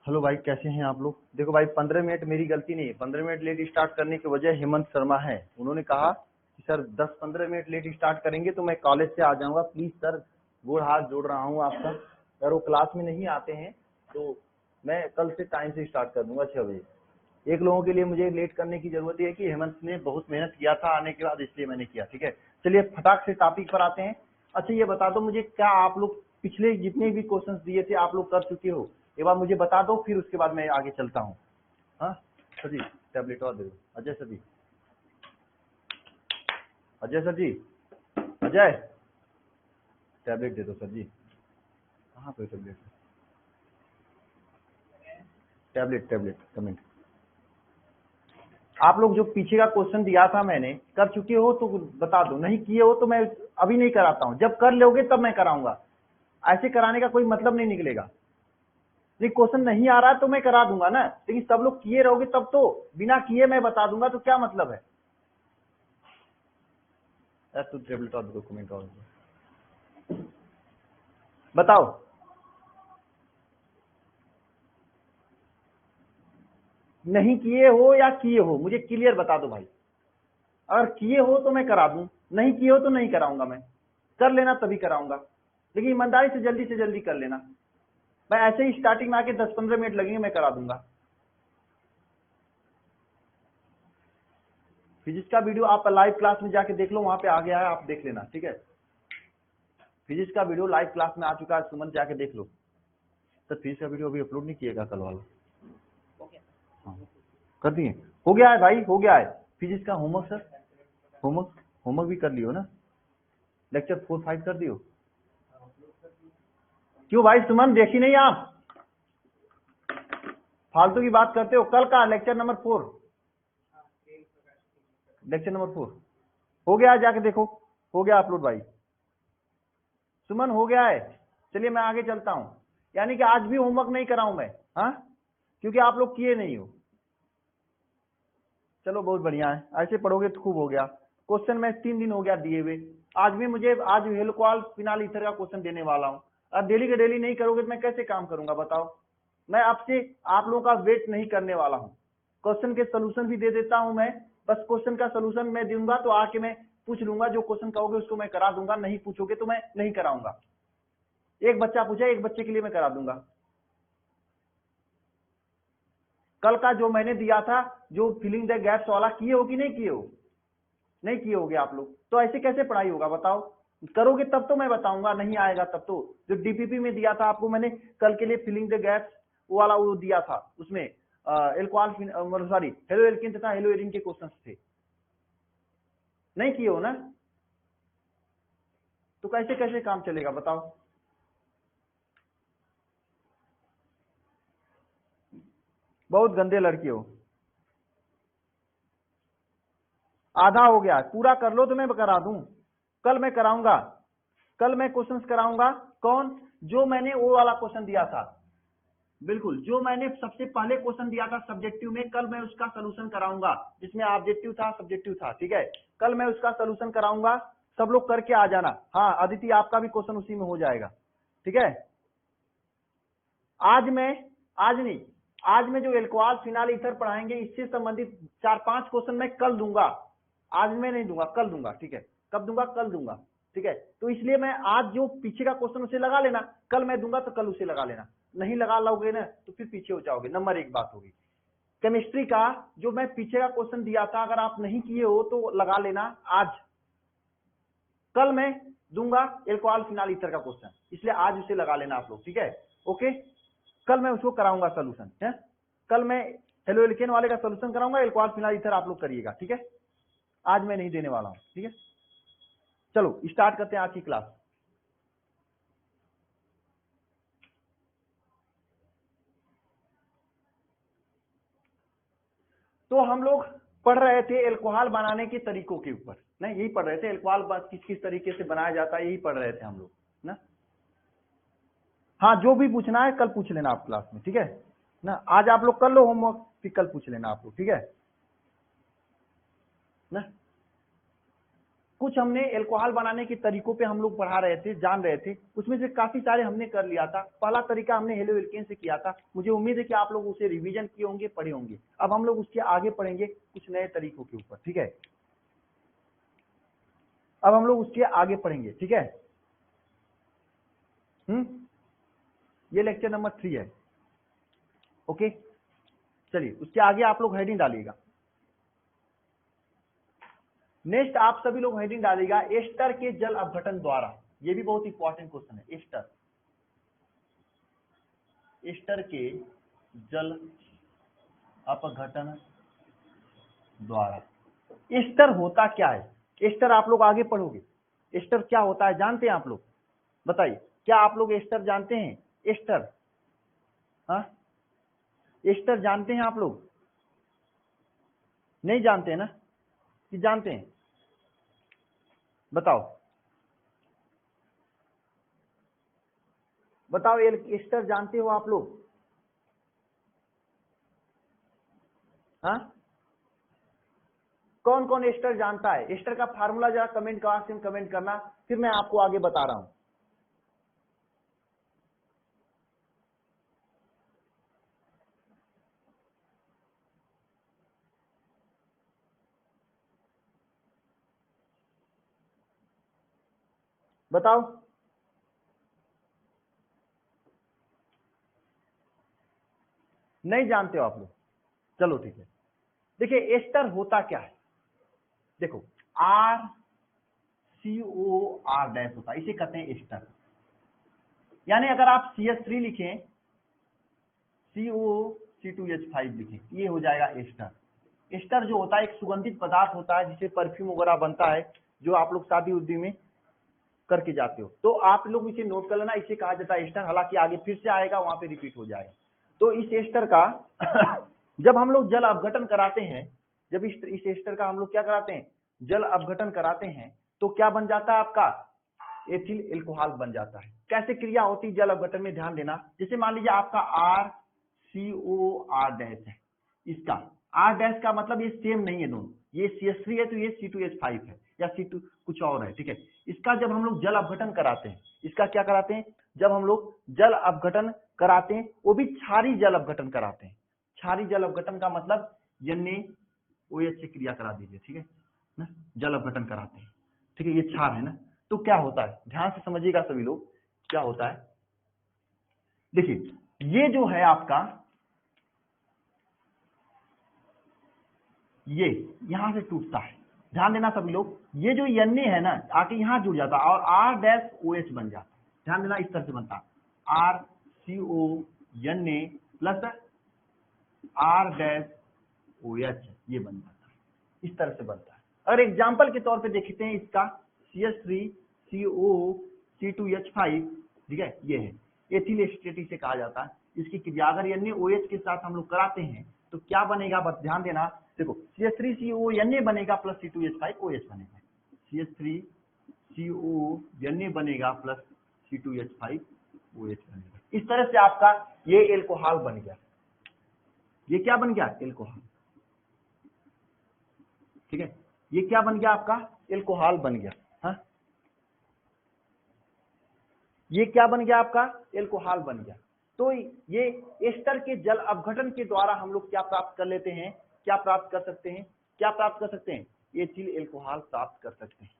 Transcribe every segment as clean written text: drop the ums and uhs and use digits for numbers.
Hello भाई, कैसे हैं आप लोग। देखो भाई, 15 मिनट मेरी गलती नहीं है। 15 मिनट लेट स्टार्ट करने की वजह हेमंत शर्मा है। उन्होंने कहा कि सर 10-15 मिनट लेट स्टार्ट करेंगे तो मैं कॉलेज से आ जाऊंगा, प्लीज सर गोड़ हाथ जोड़ रहा हूँ आपका। अगर वो क्लास में नहीं आते हैं तो मैं कल से टाइम से स्टार्ट कर दूंगा 6 बजे। एक लोगों के लिए मुझे लेट करने की जरूरत है कि हेमंत ने बहुत मेहनत किया था आने के बाद, इसलिए मैंने किया। ठीक है, चलिए फटाक से टॉपिक पर आते हैं। अच्छा ये बता दो मुझे, क्या आप लोग पिछले जितने भी क्वेश्चंस दिए थे आप लोग कर चुके हो? एक बार मुझे बता दो, फिर उसके बाद मैं आगे चलता हूँ। हाँ सर जी, टैबलेट और दे दो। अजय सर जी, अजय सर जी, अजय टैबलेट दे दो सर जी। कहाँ पे टैबलेट? Tablet tablet comment. आप लोग जो पीछे का क्वेश्चन दिया था मैंने, कर चुके हो तो बता दो, नहीं किए हो तो मैं अभी नहीं कराता हूँ। जब कर लोगे तब मैं कराऊंगा, ऐसे कराने का कोई मतलब नहीं निकलेगा। ये क्वेश्चन नहीं आ रहा तो मैं करा दूंगा ना, लेकिन सब लोग किए रहोगे तब तो। बिना किए मैं बता दूंगा तो क्या मतलब है? तू टैबलेट और दो, कमेंट और बताओ। नहीं किए हो या किए हो, मुझे क्लियर बता दो भाई। अगर किए हो तो मैं करा दूं, नहीं किए हो तो नहीं कराऊंगा। मैं कर लेना तभी कराऊंगा, लेकिन ईमानदारी से जल्दी कर लेना। मैं ऐसे ही स्टार्टिंग में आके 10-15 मिनट लगेंगे, मैं करा दूंगा। फिजिक्स का वीडियो आप लाइव क्लास में जाके देख लो, वहां पे आ गया है, आप देख लेना। ठीक है, फिजिक्स का वीडियो लाइव क्लास में आ चुका है, सुमन जाके देख लो। सर फिजिक्स का वीडियो अभी अपलोड नहीं किएगा कल वाला? हाँ कर दिए, हो गया है भाई, हो गया है। फिजिक्स का होमवर्क सर, होमवर्क होमवर्क भी कर लियो ना? लेक्चर 4-5 कर दियो? क्यों भाई सुमन, देखी नहीं आप? फालतू की बात करते हो। कल का लेक्चर नंबर 4, लेक्चर नंबर 4 हो गया है, जाके देखो। हो गया अपलोड भाई। सुमन हो गया है। चलिए मैं आगे चलता हूं। यानी कि आज भी होमवर्क नहीं कराऊं मैं, हाँ, क्योंकि आप लोग किए नहीं हो। चलो बहुत बढ़िया है, ऐसे पढ़ोगे तो खूब हो गया। क्वेश्चन मैं 3 दिन हो गया दिए हुए। आज भी मुझे आज हेलोक्वाल फिनाल ईथर का क्वेश्चन देने वाला हूँ। अब डेली के डेली नहीं करोगे तो मैं कैसे काम करूंगा बताओ? मैं आपसे आप लोगों का वेट नहीं करने वाला हूँ। क्वेश्चन के सोल्यूशन भी दे देता हूं मैं। बस क्वेश्चन का सोल्यूशन मैं दूंगा तो आके मैं पूछ लूंगा, जो क्वेश्चन कहोगे उसको मैं करा दूंगा, नहीं पूछोगे तो मैं नहीं कराऊंगा। एक बच्चा पूछा, एक बच्चे के लिए मैं करा दूंगा। कल का जो मैंने दिया था, जो फिलिंग द गैप्स वाला, किए हो कि नहीं किए हो? नहीं किए होगे आप लोग, तो ऐसे कैसे पढ़ाई होगा बताओ? करोगे तब तो मैं बताऊंगा, नहीं आएगा तब तो। जो डीपीपी में दिया था आपको मैंने कल के लिए, फिलिंग द गैप्स वो वाला वो दिया था, उसमें एल्कोहल सॉरी हेलो एल्किन तथा हेलो एरिन के क्वेश्चंस थे। नहीं किए हो ना, तो कैसे कैसे काम चलेगा बताओ? बहुत गंदे लड़के हो। आधा हो गया, पूरा कर लो तो मैं करा दूं। कल मैं कराऊंगा, कल मैं क्वेश्चंस कराऊंगा। कौन? जो मैंने वो वाला क्वेश्चन दिया था, बिल्कुल जो मैंने सबसे पहले क्वेश्चन दिया था सब्जेक्टिव में, कल मैं उसका सोल्यूशन कराऊंगा। जिसमें ऑब्जेक्टिव था, सब्जेक्टिव था। ठीक है, कल मैं उसका सोल्यूशन कराऊंगा। सब लोग करके आ जाना। हाँ अदिति, आपका भी क्वेश्चन उसी में हो जाएगा। ठीक है, आज मैं, आज नहीं, आज मैं जो एल्कोहल फिनाल ईथर पढ़ाएंगे, इससे संबंधित 4-5 क्वेश्चन मैं कल दूंगा। आज मैं नहीं दूंगा, कल दूंगा। ठीक है, कब दूंगा? कल दूंगा। ठीक है, तो इसलिए मैं आज जो पीछे का क्वेश्चन उसे लगा लेना, कल मैं दूंगा तो कल उसे लगा लेना। नहीं लगा लोगे ना तो फिर पीछे हो जाओगे। नंबर 1 बात होगी। केमिस्ट्री का जो मैं पीछे का क्वेश्चन दिया था, अगर आप नहीं किए हो तो लगा लेना आज। कल मैं दूंगा एल्कोहल फिनाल ईथर का क्वेश्चन, इसलिए आज उसे लगा लेना आप लोग। ठीक है, ओके, कल मैं उसको कराऊंगा सोल्यूशन है। कल मैं हेलो एल्केन वाले का सोल्यूशन कराऊंगा, एल्कोहल फिनाल ईथर आप लोग करिएगा। ठीक है, आज मैं नहीं देने वाला हूं। ठीक है, चलो स्टार्ट करते हैं आज की क्लास। तो हम लोग पढ़ रहे थे एल्कोहल बनाने के तरीकों के ऊपर, नहीं यही पढ़ रहे थे, एल्कोहल किस किस तरीके से बनाया जाता है, यही पढ़ रहे थे हम लोग ना। हाँ जो भी पूछना है कल पूछ लेना आप क्लास में। ठीक है ना, आज आप लोग कर लो होमवर्क, फिर कल पूछ लेना आप लोग। ठीक है ना, कुछ हमने एल्कोहल बनाने के तरीकों पे हम लोग पढ़ा रहे थे, जान रहे थे, उसमें से काफी सारे हमने कर लिया था। पहला तरीका हमने हेलो एल्केन से किया था, मुझे उम्मीद है कि आप लोग उसे रिवीजन किए होंगे, पढ़े होंगे। अब हम लोग उसके आगे पढ़ेंगे कुछ नए तरीकों के ऊपर, ठीक है। अब हम लोग उसके आगे पढ़ेंगे, ठीक है। ये लेक्चर नंबर 3 है, ओके। चलिए उसके आगे आप लोग हेडिंग डालिएगा। नेक्स्ट आप सभी लोग हेडिंग डालिएगा एस्टर के जल अपघटन द्वारा। ये भी बहुत इंपॉर्टेंट क्वेश्चन है। एस्टर के जल अपघटन द्वारा। एस्टर होता क्या है? एस्टर आप लोग आगे पढ़ोगे, एस्टर क्या होता है जानते हैं आप लोग? बताइए, क्या आप लोग एस्टर जानते हैं? एस्टर, हाँ, एस्टर जानते हैं आप लोग? नहीं जानते हैं ना, कि जानते हैं? बताओ बताओ, एस्टर जानते हो आप लोग? हाँ, कौन कौन एस्टर जानता है? एस्टर का फार्मूला जरा कमेंट बॉक्स में कमेंट करना, फिर मैं आपको आगे बता रहा हूं। बताओ, नहीं जानते हो आप लोग? चलो ठीक है। देखिए एस्टर होता क्या है, देखो RCOR डैश होता है, इसे कहते हैं एस्टर। यानी अगर आप CH3 लिखें, COC2H5 लिखें, ये हो जाएगा एस्टर। एस्टर जो होता है एक सुगंधित पदार्थ होता है जिसे परफ्यूम वगैरह बनता है, जो आप लोग शादी उदी में करके जाते हो। तो आप लोग इसे नोट कर लेना, इसे कहा जाता है एस्टर। हालांकि आगे फिर से आएगा, वहां पे रिपीट हो जाएगा। तो इस एस्टर का जब हम लोग जल अपघटन कराते हैं, जब इस एस्टर का हम लोग क्या कराते हैं, जल अपघटन कराते हैं, तो क्या बन जाता है आपका? एथिल एल्कोहल बन जाता है। कैसे क्रिया होती है जल अपघटन में, ध्यान देना। जैसे मान लीजिए आपका RCOR डैश है, इसका R डैश का मतलब ये सेम नहीं है दोनों, ये CH3 है तो ये C2H5 है, या C2 कुछ और है, ठीक है। इसका जब हम लोग जल अपघटन कराते हैं, इसका क्या कराते हैं, जब हम लोग जल अपघटन कराते हैं, वो भी क्षारी जल अपघटन कराते हैं। क्षारी जल अपघटन का मतलब NaOH से क्रिया करा दीजिए, ठीक है ना, जल अपघटन कराते हैं, ठीक है। ये क्षार है ना। तो क्या होता है, ध्यान से समझिएगा सभी लोग, क्या होता है। देखिए ये जो है आपका, ये यहां से टूटता है, ध्यान देना सभी लोग। ये जो Na है ना, आके यहां जुड़ जाता है और R-OH बन जाता है। ध्यान देना, इस तरह से बनता है RCONA प्लस R-OH, ये बन जाता है, इस तरह से बनता है। अगर एग्जाम्पल के तौर पे देखते हैं इसका CH3COC2H5, ठीक है, ये है एथिल एस्टेट से कहा जाता है। इसकी क्रिया अगर NaOH के साथ हम लोग कराते हैं तो क्या बनेगा, बस ध्यान देना। देखो CH3CONA बनेगा प्लस C2H5OH बनेगा, CH3CONA बनेगा प्लस C2H5OH बनेगा। इस तरह से आपका ये एल्कोहल बन गया। ये क्या बन गया? एल्कोहल, ठीक है। ये क्या बन गया आपका? एल्कोहल बन गया। हाँ, ये क्या बन गया आपका? एल्कोहल बन गया। तो ये एस्टर के जल अपघटन के द्वारा हम लोग क्या प्राप्त कर लेते हैं, क्या प्राप्त कर सकते हैं, क्या प्राप्त कर सकते हैं? एथिल एल्कोहल प्राप्त कर सकते हैं।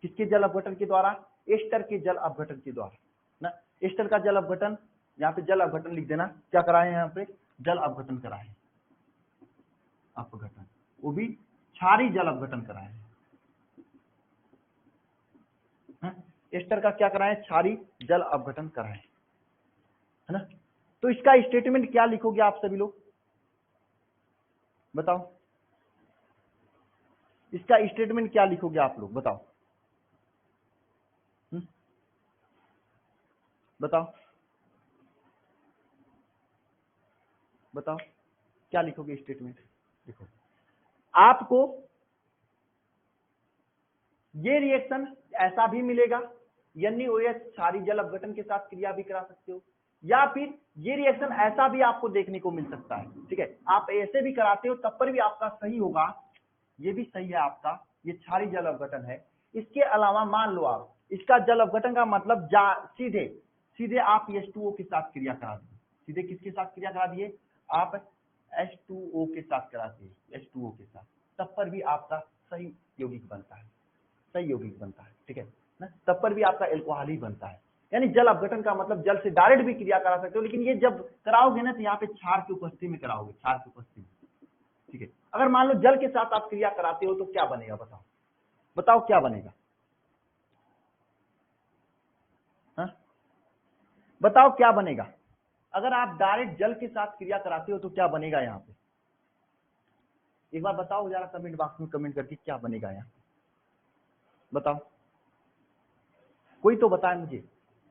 किसके जल अपघटन के द्वारा? एस्टर के जल अपघटन के द्वारा ना। एस्टर का जल अपघटन, यहाँ पे जल अपघटन लिख देना, क्या कराए यहाँ पे? जल अपघटन कराए, अपघटन, वो भी क्षारी जल अपघटन कराए हैं। एस्टर का क्या कराए? क्षारी जल अपघटन कराए, है ना। तो इसका स्टेटमेंट क्या लिखोगे आप सभी लोग, बताओ? इसका स्टेटमेंट क्या लिखोगे आप लोग, बताओ? बताओ बताओ, क्या लिखोगे स्टेटमेंट? देखो, आपको ये रिएक्शन ऐसा भी मिलेगा, NaOH क्षारी जल अपघटन के साथ क्रिया भी करा सकते हो, या फिर ये रिएक्शन ऐसा भी आपको देखने को मिल सकता है, ठीक है। आप ऐसे भी कराते हो तब पर भी आपका सही होगा, ये भी सही है आपका, ये क्षारी जल अपघटन है। इसके अलावा मान लो आप इसका जल अपघटन का मतलब सीधे सीधे आप H2O के साथ क्रिया करा दिए, सीधे किसके साथ क्रिया करा दिए, आप H2O के साथ करा दिए, H2O के साथ, तब पर भी आपका सही यौगिक बनता है, सही यौगिक बनता है, ठीक है ना, तब पर भी आपका एल्कोहल ही बनता है। यानी जल अपघटन का मतलब जल से डायरेक्ट भी क्रिया करा सकते हो, लेकिन ये जब कराओगे ना तो यहाँ पे क्षार की उपस्थिति में कराओगे, क्षार की उपस्थिति में, ठीक है। अगर मान लो जल के साथ आप क्रिया कराते हो तो क्या बनेगा, बताओ बताओ क्या बनेगा, हाँ बताओ क्या बनेगा। अगर आप डायरेक्ट जल के साथ क्रिया कराते हो तो क्या बनेगा यहाँ पे, एक बार बताओ जरा कमेंट बॉक्स में कमेंट करके क्या बनेगा यहाँ, बताओ कोई तो बताए मुझे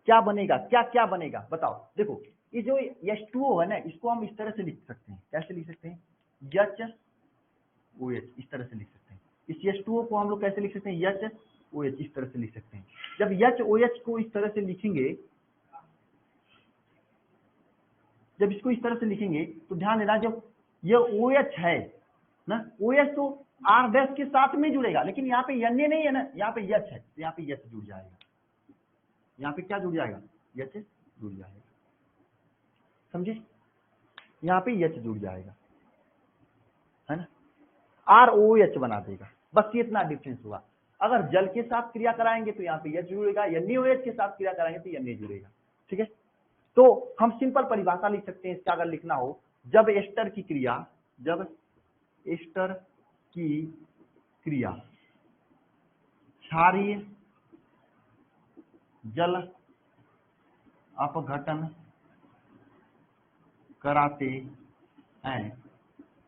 क्या बनेगा, क्या क्या बनेगा बताओ। देखो ये जो H2O है ना, इसको हम इस तरह से लिख सकते हैं, कैसे लिख सकते हैं, HOH इस तरह से लिख सकते हैं। इस H2O को हम लोग कैसे लिख सकते हैं, HOH इस तरह से लिख सकते हैं। जब HOH को इस तरह से लिखेंगे, जब इसको इस तरह से लिखेंगे तो ध्यान देना, जब ये OH है ना, OH तो R डैश के साथ में जुड़ेगा, लेकिन यहाँ पे Na नहीं है ना, यहाँ पे H है, तो यहाँ पे H जुड़ जाएगा, यहाँ पे क्या जुड़ जाएगा, H जुड़ जाएगा, समझे, यहाँ पे H जुड़ जाएगा, है ना, ROH बना देगा, बस ये इतना डिफरेंस हुआ। अगर जल के साथ क्रिया कराएंगे तो यहाँ पे H जुड़ेगा, NaOH के साथ क्रिया कराएंगे तो Na जुड़ेगा, ठीक है। तो हम सिंपल परिभाषा लिख सकते हैं इसका, अगर लिखना हो, जब एस्टर की क्रिया, जब एस्टर की क्रिया क्षारीय जल अपघटन कराते हैं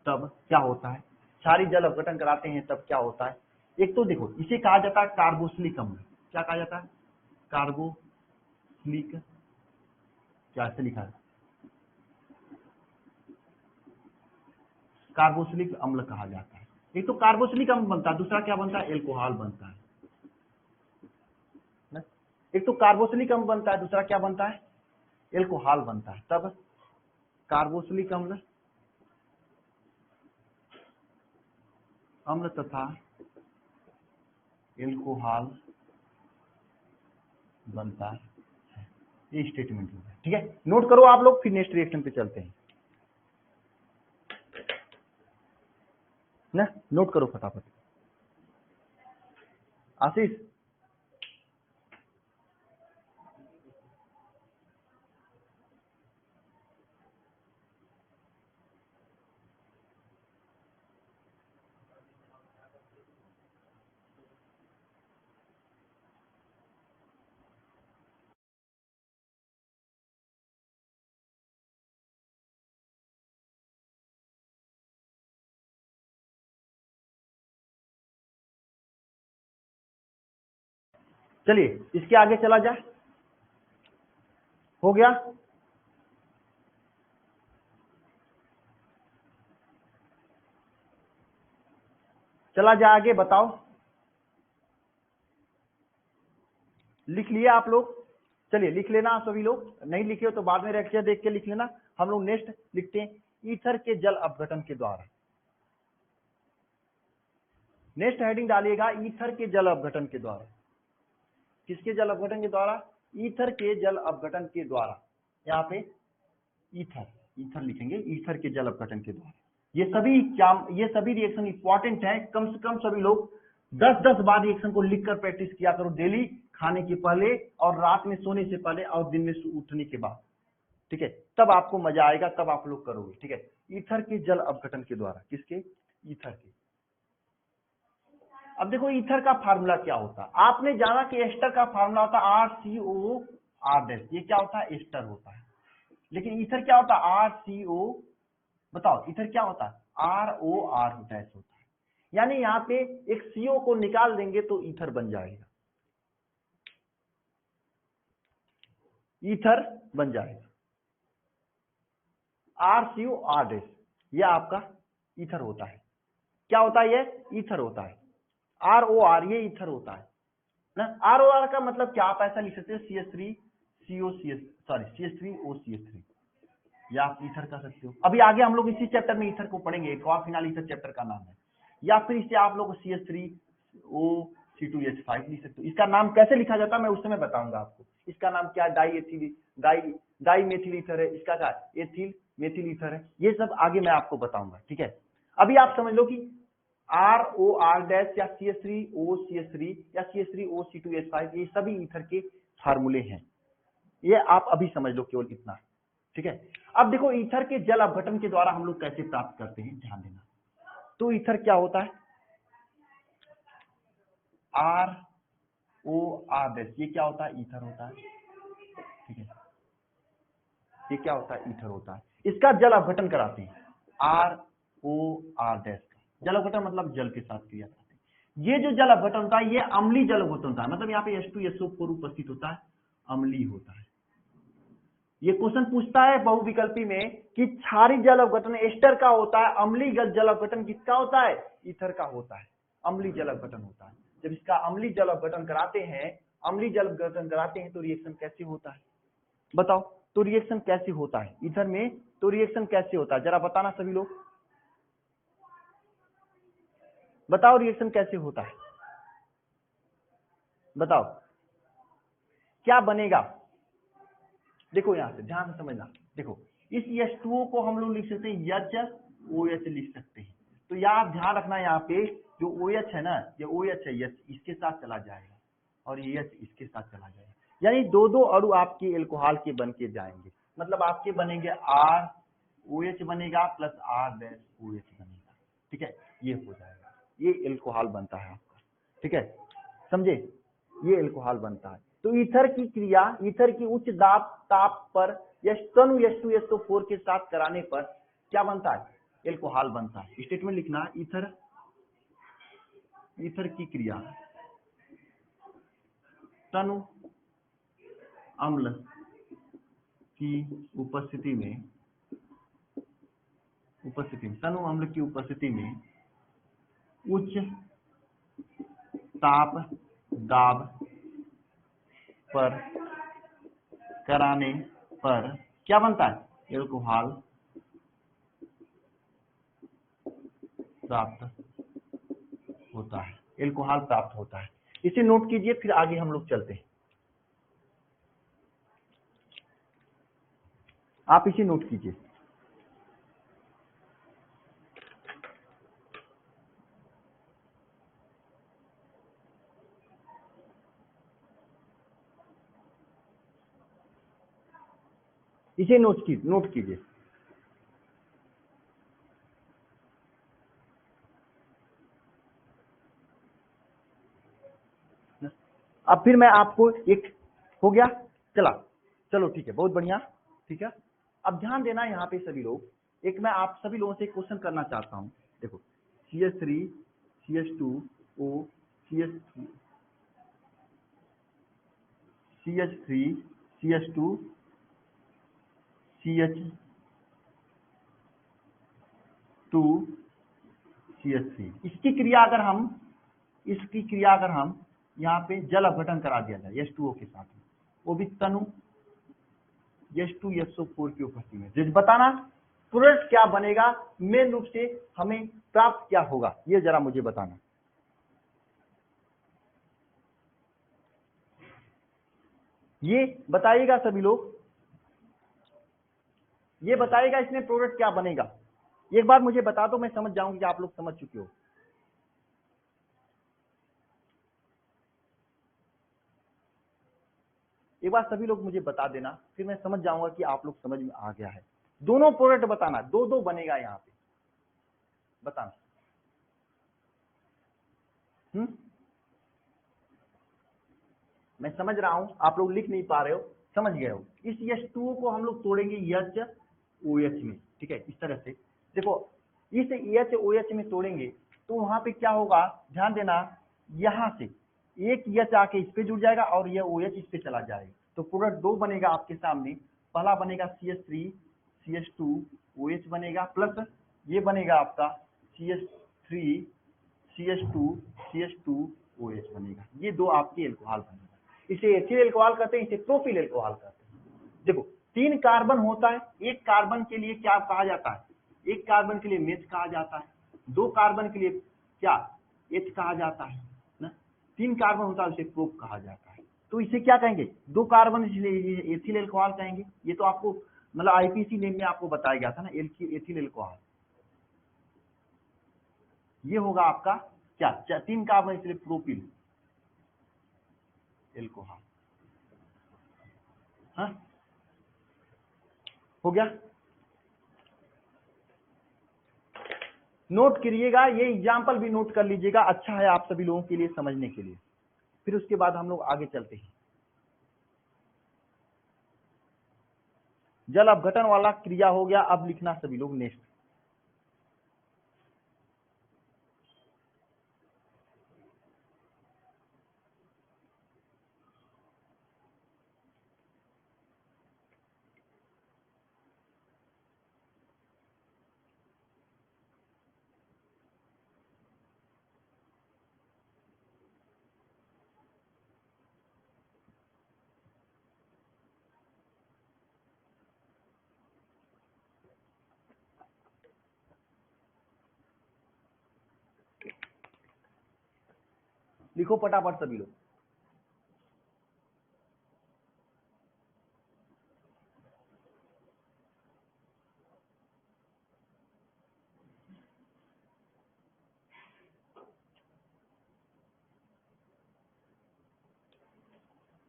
तब क्या होता है, क्षारीय जल अपघटन कराते हैं तब क्या होता है। एक तो देखो इसे कहा जाता है कार्बोक्सिलिक अम्ल, क्या कहा जाता है, कार्बोक्सिलिक, क्या से लिखा है, कार्बोक्सिलिक अम्ल कहा जाता है। एक तो कार्बोक्सिलिक अम्ल बनता है, दूसरा क्या बनता है, एल्कोहल बनता है ना? एक तो कार्बोक्सिलिक अम्ल बनता है, दूसरा क्या बनता है, एल्कोहल बनता है। तब कार्बोक्सिलिक अम्ल अम्ल तथा एल्कोहल बनता है, ये स्टेटमेंट होगा, ठीक है। नोट करो आप लोग, फिर नेक्स्ट रिएक्शन पे चलते हैं ना, नोट करो फटाफट। आशीष चलिए इसके आगे चला जाए, हो गया, चला जाए आगे, बताओ लिख लिया आप लोग, चलिए लिख लेना सभी लोग, नहीं लिखे हो तो बाद में लेक्चर देख के लिख लेना। हम लोग नेक्स्ट लिखते हैं, ईथर के जल अपघटन के द्वारा, नेक्स्ट हेडिंग डालिएगा ईथर के जल अपघटन के द्वारा, किसके जल अपघटन के द्वारा, ईथर के जल अपघटन के द्वारा, यहाँ पे ईथर, ईथर लिखेंगे, ईथर के जल अपघटन के द्वारा। ये सभी रिएक्शन इंपॉर्टेंट है, कम से कम सभी लोग 10-10 बार रिएक्शन को लिखकर प्रैक्टिस किया करो डेली, खाने के पहले और रात में सोने से पहले और दिन में उठने के बाद, ठीक है, तब आपको मजा आएगा, तब आप लोग करोगे, ठीक है। ईथर के जल अपघटन के द्वारा, किसके, ईथर के। अब देखो ईथर का फार्मूला क्या होता है, आपने जाना कि एस्टर का फार्मूला होता है RCOR', ये क्या होता है, एस्टर होता है, लेकिन ईथर क्या होता है, RCO, बताओ ईथर क्या होता है, ROR होता है, यानी यहाँ पे एक CO को निकाल देंगे तो ईथर बन जाएगा, ईथर बन जाएगा, RCOR', ये आपका ईथर होता है, क्या होता है, ये ईथर होता है, ROR ये ईथर होता है ना। ROR का मतलब क्या, आप ऐसा लिख सकते हो CH3OCH3, या आप ईथर कर सकते हो। अभी आगे हम लोग इसी चैप्टर में ईथर को पढ़ेंगे, एक और फिनाल ईथर चैप्टर का नाम है, या फिर इससे आप लोग CH3O C2H5 लिख सकते हो। इसका नाम कैसे लिखा जाता है मैं उस समय बताऊंगा आपको। इसका नाम क्या है, डाई मेथिल ईथर है, इसका क्या है, एथिल मेथिल ईथर है। ये सब आगे मैं आपको बताऊंगा, ठीक है। अभी आप समझ लो कि ROR- या CH3OCH3 या CH3OC2H5 ये सभी ईथर के फार्मूले हैं। ये आप अभी समझ लो केवल इतना, ठीक है। अब देखो ईथर के जल अपघटन के द्वारा हम लोग कैसे प्राप्त करते हैं, ध्यान देना। तो ईथर क्या होता है, ROR-, ये क्या होता है, ईथर होता है, ठीक है। ये क्या होता है, ईथर होता है। इसका जल अपघटन कराते हैं, ROR- जल अपघटन मतलब जल के साथ क्रिया करते हैं। ये जो जल अपघटन होता है ये अम्लीय जल अपघटन होता है, मतलब यहाँ पे H2SO4 उपस्थित होता है, अम्लीय होता है। ये क्वेश्चन पूछता है बहुविकल्पी में कि क्षारीय जल अपघटन एस्टर का होता है, अम्लीय जल अपघटन किसका होता है, ईथर का होता है, अम्लीय जल अपघटन होता है। जब इसका अम्लीय जल अपघटन कराते हैं, तो रिएक्शन कैसे होता है बताओ। तो रिएक्शन कैसे होता है ईथर में, तो रिएक्शन कैसे होता है जरा बताना सभी लोग, बताओ रिएक्शन कैसे होता है, बताओ क्या बनेगा। देखो यहां से ध्यान से समझना, देखो इस H2O को हम लोग लिख सकते हैं HOH लिख सकते हैं। तो यार ध्यान रखना, यहाँ पे जो OH है ना, ये OH है, इसके साथ चला जाएगा और ये H इसके साथ चला जाएगा, यानी दो दो अणु आपके एल्कोहल के बन के जाएंगे। मतलब आपके बनेंगे ROH बनेगा प्लस R-OH बनेगा, ठीक है। ये हो जाएगा, ये एल्कोहल बनता है आपका, ठीक है, समझे, ये एल्कोहल बनता है। तो ईथर की क्रिया, ईथर की उच्च ताप पर तनु H2SO4 के साथ कराने पर क्या बनता है, एल्कोहल बनता है। स्टेटमेंट लिखना, ईथर की क्रिया तनु अम्ल की उपस्थिति में तनु अम्ल की उपस्थिति में उच्च ताप दाब पर कराने पर क्या बनता है, एल्कोहल प्राप्त होता है, एल्कोहल प्राप्त होता है। इसे नोट कीजिए, फिर आगे हम लोग चलते हैं। आप इसे नोट कीजिए। इसे नोट कीजिए। अब फिर मैं आपको एक हो गया, चलो ठीक है, बहुत बढ़िया, ठीक है। अब ध्यान देना यहाँ पे सभी लोग, एक मैं आप सभी लोगों से क्वेश्चन करना चाहता हूँ। देखो CH3 CH2O CH3 CH2 CH2 CH3, इसकी क्रिया अगर हम यहाँ पे जल अपघटन करा दिया जाए H2O के साथ में, वो भी तनु H2SO4 की उपस्थिति में, जब बताना प्रोडक्ट क्या बनेगा, मेन रूप से हमें प्राप्त क्या होगा, ये जरा मुझे बताना। ये बताइएगा सभी लोग, ये बताइएगा इसमें प्रोडक्ट क्या बनेगा। एक बार मुझे बता दो, मैं समझ जाऊंगी कि आप लोग समझ चुके हो। एक बार सभी लोग मुझे बता देना, फिर मैं समझ जाऊंगा कि आप लोग समझ में आ गया है। दोनों प्रोडक्ट बताना, दो बनेगा यहाँ पे, बताना। मैं समझ रहा हूं, आप लोग लिख नहीं पा रहे हो, समझ गए हो। इस H2O को हम लोग तोड़ेंगे HOH में, ठीक है, इस तरह से। देखो इस HOH में तोड़ेंगे तो वहां पे क्या होगा, ध्यान देना, यहां से एक H आके इस पे जुड़ जाएगा और यह OH इस पे चला जाएगा, तो प्रोडक्ट दो बनेगा आपके सामने। पहला बनेगा CH3 CH2OH बनेगा, प्लस ये बनेगा आपका CH3 CH2OH बनेगा। ये दो आपके एल्कोहल बनेगा। इसे एथिल एल्कोहल कहते हैं, इसे प्रोपिल एल्कोहल कहते हैं। देखो 3 कार्बन होता है, एक कार्बन के लिए क्या कहा जाता है, एक कार्बन के लिए मेथ कहा जाता है, 2 कार्बन के लिए क्या, एच कहा जाता है ना। 3 कार्बन होता है उसे प्रोप कहा जाता है। तो इसे क्या कहेंगे, 2 कार्बन इसलिए एथिल एल्कोहल कहेंगे। ये तो आपको मतलब आईपीसी नेम में आपको बताया गया था ना, एथिल एल्कोहल। ये होगा आपका क्या, 3 कार्बन इसलिए प्रोपिल एल्कोहल। हाँ हो गया। नोट करिएगा, ये एग्जाम्पल भी नोट कर लीजिएगा, अच्छा है आप सभी लोगों के लिए समझने के लिए। फिर उसके बाद हम लोग आगे चलते हैं। जल अपघटन वाला क्रिया हो गया। अब लिखना सभी लोग नेक्स्ट। लिखो फटाफट सभी लोग।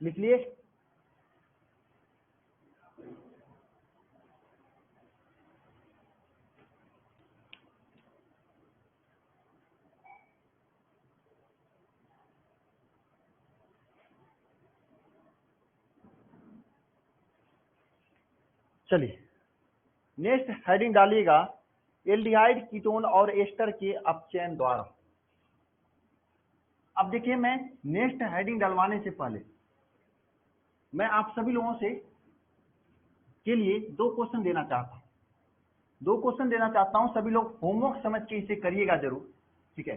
लिख लिए? चलिए नेक्स्ट हेडिंग डालिएगा, एल्डिहाइड कीटोन और एस्टर के अपचयन द्वारा। अब देखिए, मैं नेक्स्ट हेडिंग डलवाने से पहले मैं आप सभी लोगों से के लिए 2 क्वेश्चन देना चाहता हूं। 2 क्वेश्चन देना चाहता हूं, सभी लोग होमवर्क समझ के इसे करिएगा जरूर, ठीक है,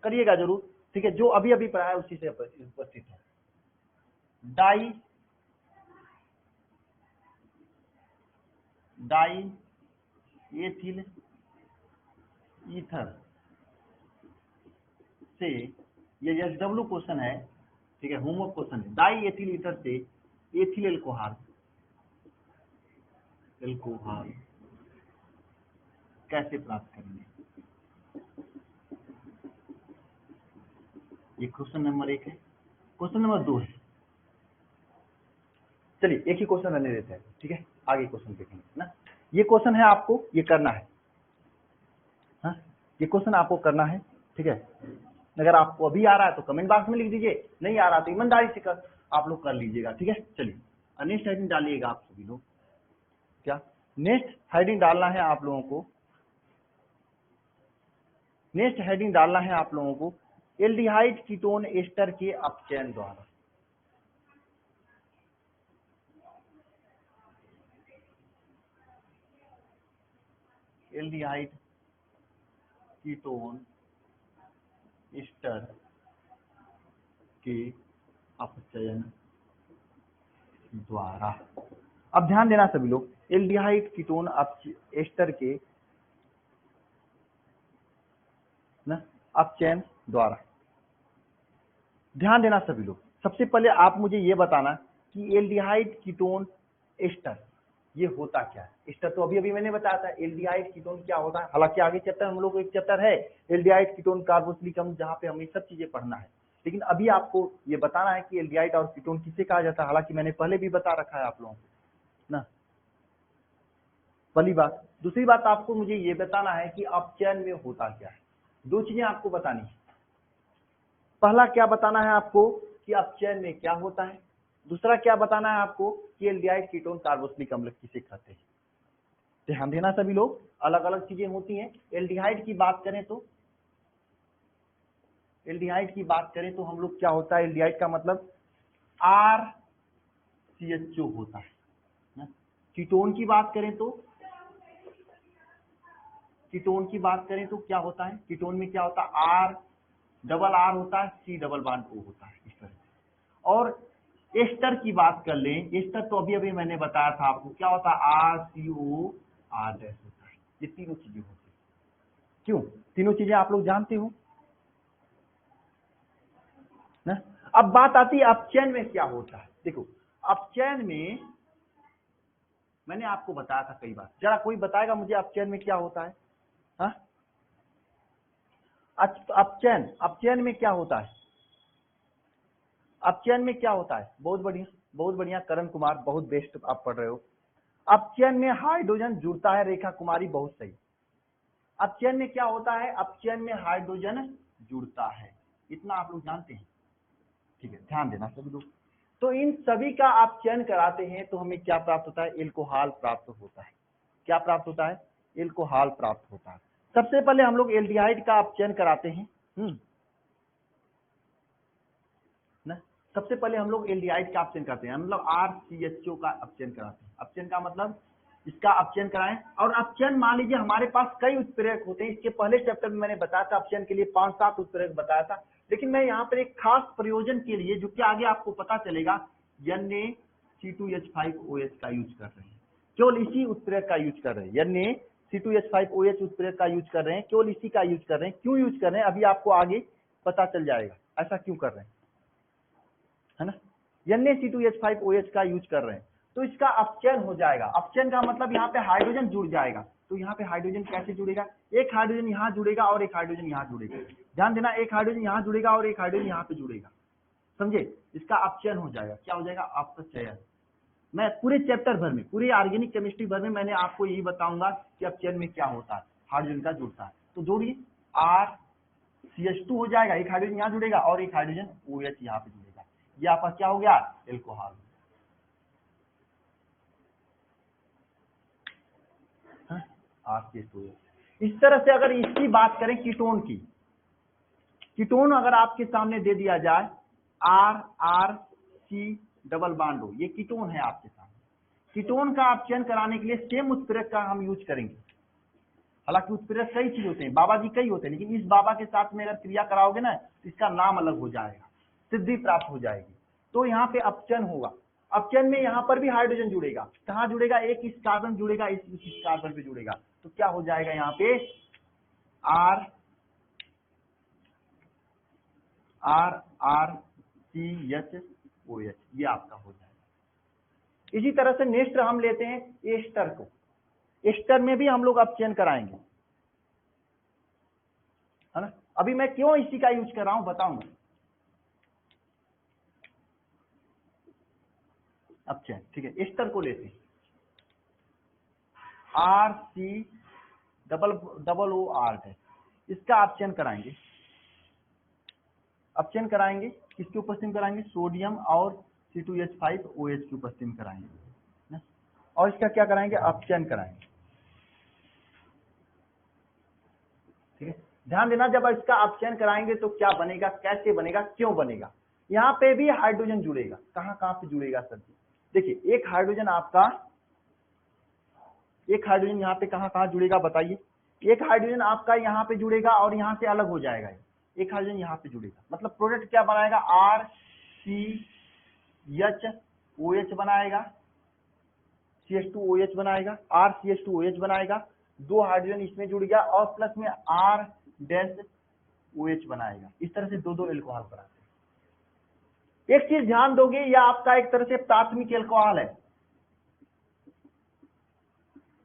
करिएगा जरूर, ठीक है। जो अभी अभी पढ़ा है उसी से उपस्थित है। डाई एथिल ईथर से, ये एसडब्ल्यू क्वेश्चन है, ठीक है, होमवर्क क्वेश्चन है। डाई एथिल ईथर से एथिल एल्कोहल कैसे प्राप्त करेंगे, ये क्वेश्चन नंबर 1 है। क्वेश्चन नंबर 2 है, चलिए एक ही क्वेश्चन रहने देते हैं, ठीक है, आगे क्वेश्चन देखेंगे ना। ये क्वेश्चन है, आपको ये करना है, हाँ ये क्वेश्चन आपको करना है, ठीक है। अगर आपको अभी आ रहा है तो कमेंट बॉक्स में लिख दीजिए, नहीं आ रहा तो ईमानदारी से आप लोग कर लीजिएगा, ठीक है। चलिए नेक्स्ट हेडिंग डालिएगा आप सभी लोग। क्या नेक्स्ट हेडिंग डालना है आप लोगों को, नेक्स्ट हेडिंग डालना है आप लोगों को, एल्डिहाइड कीटोन एस्टर के अपचयन द्वारा। एल्डिहाइड कीटोन एस्टर के अपचयन द्वारा। अब ध्यान देना सभी लोग, एल्डिहाइड कीटोन एस्टर के ना अपचयन द्वारा। ध्यान देना सभी लोग। सबसे पहले आप मुझे ये बताना कि एल्डिहाइड कीटोन एस्टर ये होता क्या है। एस्टर तो अभी अभी मैंने बताया था, एल्डिहाइड कीटोन क्या होता है। हालांकि आगे चैप्टर हम लोग को एक चैप्टर है एल्डिहाइड कीटोन कार्बोक्सिलिक अम्ल, जहाँ पे हमें सब चीजें पढ़ना है, लेकिन अभी आपको ये बताना है कि एल्डिहाइड और कीटोन किसे कहा जाता है। हालांकि मैंने पहले भी बता रखा है आप लोगों को ना, पहली बात। दूसरी बात आपको मुझे ये बताना है कि अपचयन में होता क्या है। 2 चीजें आपको बतानी है। पहला क्या बताना है आपको कि अपचयन में क्या होता है, दूसरा क्या बताना है आपको कि एल्डिहाइड कीटोन कार्बोक्सिलिक अम्ल किसे कहते हैं। ध्यान देना सभी लोग, अलग अलग चीजें होती हैं। एल्डिहाइड की बात करें तो, एल्डिहाइड की बात करें तो हम लोग क्या होता है, एल्डिहाइड का मतलब RCHO होता है ना। कीटोन की बात करें तो, कीटोन की बात करें तो क्या होता है, कीटोन में क्या होता है, R होता है, C डबल बॉन्ड O होता है, इस तरह से। और एस्टर की बात कर लें, एस्टर तो अभी अभी मैंने बताया था आपको, क्या होता है, RCOR डैश होता है। ये तीनों चीजें होती है। क्यों, तीनों चीजें आप लोग जानते हो। ना। अब बात आती है अपचयन में क्या होता है। देखो अपचयन में मैंने आपको बताया था कई बार, जरा कोई बताएगा मुझे अपचयन में क्या होता है? हाँ, अपचयन, अपचयन में क्या होता है? अपचयन में क्या होता है? बहुत बढ़िया, बहुत बढ़िया करण कुमार, बहुत बेस्ट आप पढ़ रहे हो। अपचयन में हाइड्रोजन जुड़ता है, रेखा कुमारी बहुत सही। अपचयन में क्या होता है? अपचयन में हाइड्रोजन जुड़ता है, इतना आप लोग जानते हैं, ठीक है, ध्यान देना सभी लोग। तो इन सभी का आप चयन कराते हैं तो हमें क्या प्राप्त होता है? एल्कोहल प्राप्त होता है। क्या प्राप्त होता है? एल्कोहल प्राप्त होता है। सबसे पहले हम लोग एल्डिहाइड का अपचयन कराते हैं, ना। सबसे पहले हम लोग एल्डिहाइड का अपचयन करते हैं, मतलब RCHO का अपचयन कराते हैं। अपचयन का मतलब इसका अपचयन कराएं। और अपचयन मान लीजिए हमारे पास कई उत्प्रेरक होते हैं, इसके पहले चैप्टर में मैंने बताया था अपचयन के लिए 5-7 उत्प्रेरक बताया था, लेकिन मैं यहाँ पर एक खास प्रयोजन के लिए, जो कि आगे आपको पता चलेगा, Na-C2H5OH का यूज कर रहे हैं। केवल इसी उत्प्रेरक का यूज कर रहे हैं, Na-C2H5OH उत्प्रेरक का यूज कर रहे हैं, केवल इसी का यूज कर रहे हैं। क्यों यूज कर रहे हैं अभी आपको आगे पता चल जाएगा, ऐसा क्यों कर रहे हैं, है ना। Na-C2H5OH का यूज कर रहे हैं तो इसका अपचयन हो जाएगा। अपचयन का मतलब यहाँ पे हाइड्रोजन जुड़ जाएगा। तो यहाँ पे हाइड्रोजन कैसे जुड़ेगा? एक हाइड्रोजन यहाँ जुड़ेगा और एक हाइड्रोजन यहाँ जुड़ेगा। ध्यान देना, एक हाइड्रोजन यहाँ जुड़ेगा और एक हाइड्रोजन यहाँ पे जुड़ेगा, समझे। इसका अपचयन हो जाएगा। क्या हो जाएगा? आपका चयन। मैं पूरे चैप्टर भर में, पूरी ऑर्गेनिक केमिस्ट्री भर में मैंने आपको यही बताऊंगा कि अपचयन में क्या होता है, हाइड्रोजन का जुड़ता है। तो जोड़िए, RCH2 हो जाएगा, एक हाइड्रोजन यहाँ जुड़ेगा और एक हाइड्रोजन OH यहाँ पे जुड़ेगा। ये आपका क्या हो गया? एल्कोहल। RCH2। इस तरह से अगर इसकी बात करें कीटोन की, कीटोन अगर आपके सामने दे दिया जाए RRC डबल बॉन्ड हो, ये कीटोन है आपके सामने। कीटोन का अपचयन कराने के लिए सेम उत्प्रेरक का हम यूज करेंगे। हालांकि उत्प्रेरक कई चीज होते हैं, बाबा जी कई होते हैं, लेकिन इस बाबा के साथ में अगर क्रिया कराओगे ना, इसका नाम अलग हो जाएगा, सिद्धि प्राप्त हो जाएगी। तो यहाँ पे अपचयन होगा। अपचयन में यहाँ पर भी हाइड्रोजन जुड़ेगा। कहाँ जुड़ेगा? एक इस कार्बन जुड़ेगा, इस कार्बन पे जुड़ेगा। तो क्या हो जाएगा यहाँ पे? RCHOH, ये आपका हो जाएगा। इसी तरह से नेक्स्ट हम लेते हैं एस्टर को। एस्टर में भी हम लोग अपचयन कराएंगे, है ना। अभी मैं क्यों इसी का यूज कर रहा हूं बताऊंगा। अपचयन, ठीक है, एस्टर को लेते हैं, RC डबल OR है, इसका अपचयन कराएंगे। अपचयन कराएंगे, किसकी उपस्थिति में कराएंगे? सोडियम और C2H5OH की उपस्थिति में कराएंगे, और इसका क्या कराएंगे? अपचयन कराएंगे, ठीक है। ध्यान देना, जब इसका अपचयन कराएंगे तो क्या बनेगा, कैसे बनेगा, क्यों बनेगा। यहाँ पे भी हाइड्रोजन जुड़ेगा। कहाँ कहाँ पे जुड़ेगा सर जी? देखिए, एक हाइड्रोजन आपका, एक हाइड्रोजन यहाँ पे कहाँ कहाँ जुड़ेगा बताइए। एक हाइड्रोजन आपका यहाँ पे जुड़ेगा और यहाँ से अलग हो जाएगा। एक हाइड्रोजन यहाँ पे जुड़ेगा, मतलब प्रोडक्ट क्या बनाएगा? RCHOH बनाएगा, CH2OH बनाएगा, RCH2OH बनाएगा, दो हाइड्रोजन इसमें जुड़ गया और प्लस में R-OH बनाएगा। इस तरह से दो दो एल्कोहल बनाते हैं। एक चीज ध्यान दोगे, यह आपका एक तरह से प्राथमिक एल्कोहल है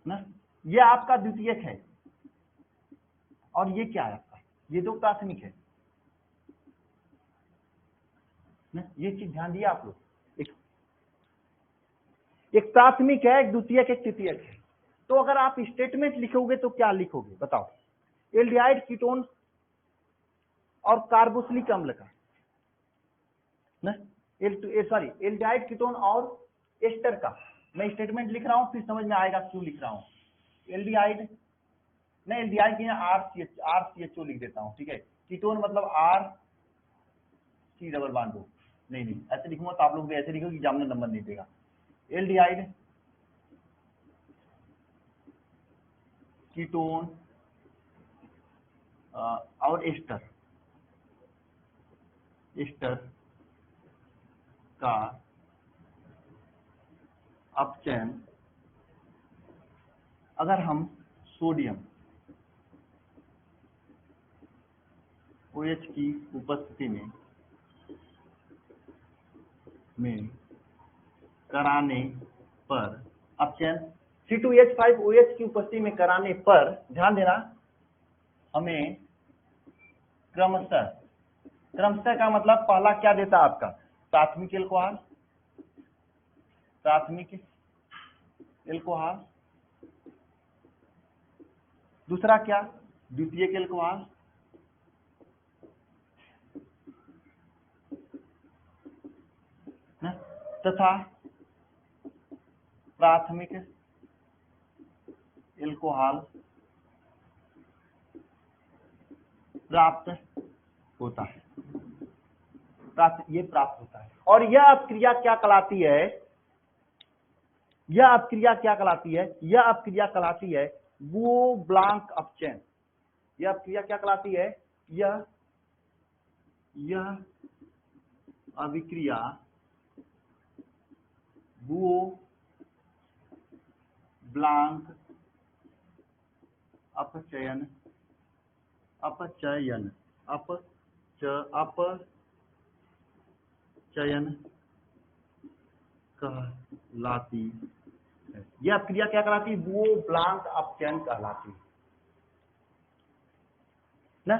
ना, ये आपका द्वितीयक है, और ये क्या है आपका? ये दो प्राथमिक है ना। ये चीज ध्यान दिया आप लोग, एक प्राथमिक है, एक द्वितीयक, एक तृतीयक है। तो अगर आप स्टेटमेंट लिखोगे तो क्या लिखोगे बताओ? एल्डिहाइड कीटोन और कार्बोक्सिलिक अम्ल का ना, सॉरी, एल्डिहाइड कीटोन और एस्टर का मैं स्टेटमेंट लिख रहा हूं, फिर समझ में आएगा क्यों लिख रहा हूं। एल्डिहाइड, मैं एल्डिहाइड के यहाँ RCHO लिख देता हूं, ठीक है। कीटोन मतलब RC डबल बॉन्ड हो, नहीं ऐसे लिखूंगा तो आप लोग भी ऐसे लिखोगे, एग्जामिनर नंबर नहीं देगा। एल्डिहाइड कीटोन और एस्टर का अपचयन अगर हम सोडियम OH की उपस्थिति में में कराने पर अपचयन C2H5OH की उपस्थिति में कराने पर, ध्यान देना, हमें क्रमशः का मतलब पहला क्या देता है आपका प्राथमिक एल्कोहल, दूसरा क्या द्वितीयक एल्कोहल, तथा प्राथमिक एल्कोहल प्राप्त होता है, प्राप्त होता है। और यह अपक्रिया क्या कहलाती है? यह अपक्रिया कहलाती है बुओ ब्लांक अपचयन। यह अपक्रिया क्या कहलाती है? यह अभिक्रिया बुओ ब्लांक अपचयन कहलाती है। यह क्रिया क्या कहलाती है? बुओ ब्लांक अपचयन कहलाती है ना।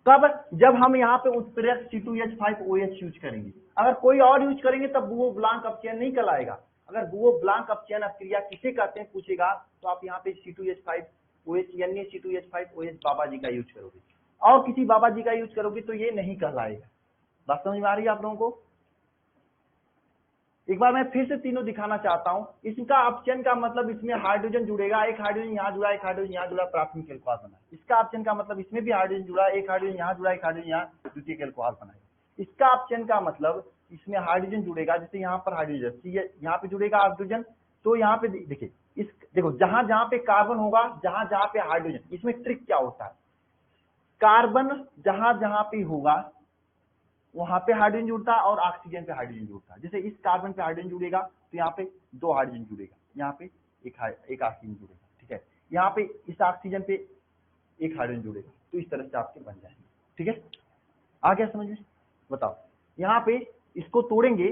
कब? जब हम यहाँ पे उत्प्रेरक C2H5OH यूज करेंगे। अगर कोई और यूज करेंगे तब बुओ ब्लांक अपचयन नहीं कहलाएगा। अगर बुओ ब्लांक अपचयन अपक्रिया किसे कहते हैं पूछेगा तो आप यहाँ पे C2H5OH यानी C2H5OH बाबा जी का यूज करोगे, और किसी बाबा जी का यूज करोगे तो ये नहीं कहलाएगा। बात समझ में आ रही है आप लोगों को? एक बार मैं फिर से तीनों दिखाना चाहता हूं। इसका अपचयन का मतलब इसमें हाइड्रोजन जुड़ेगा, एक हाइड्रोजन यहाँ जुड़ा, एक हाइड्रोजन यहाँ जुड़ा, प्राथमिक एल्कोहल बना। इसका अपचयन का मतलब इसमें भी हाइड्रोजन जुड़ा, एक हाइड्रोजन यहाँ जुड़ा, एक हाइड्रोजन यहाँ, द्वितीयक एल्कोहल बनाएगा। इसका अपचयन का मतलब इसमें हाइड्रोजन जुड़ेगा, जैसे यहाँ पर हाइड्रोजन, यहाँ पे जुड़ेगा हाइड्रोजन, तो यहाँ पे देखिए, इस देखो जहां जहां पे कार्बन होगा, जहां जहां पे हाइड्रोजन, इसमें ट्रिक क्या होता है, कार्बन जहां जहां पे होगा वहां पे हाइड्रोजन जुड़ता है और ऑक्सीजन पे हाइड्रोजन जुड़ता है। जैसे इस कार्बन पे हाइड्रोजन जुड़ेगा तो यहाँ पे 2 हाइड्रोजन जुड़ेगा, यहाँ पे एक ऑक्सीजन जुड़ेगा, ठीक है। यहाँ पे इस ऑक्सीजन पे एक हाइड्रोजन जुड़ेगा, तो इस तरह से आपके बन जाएंगे, ठीक है। आ गया समझ में? बताओ, यहाँ पे इसको तोड़ेंगे,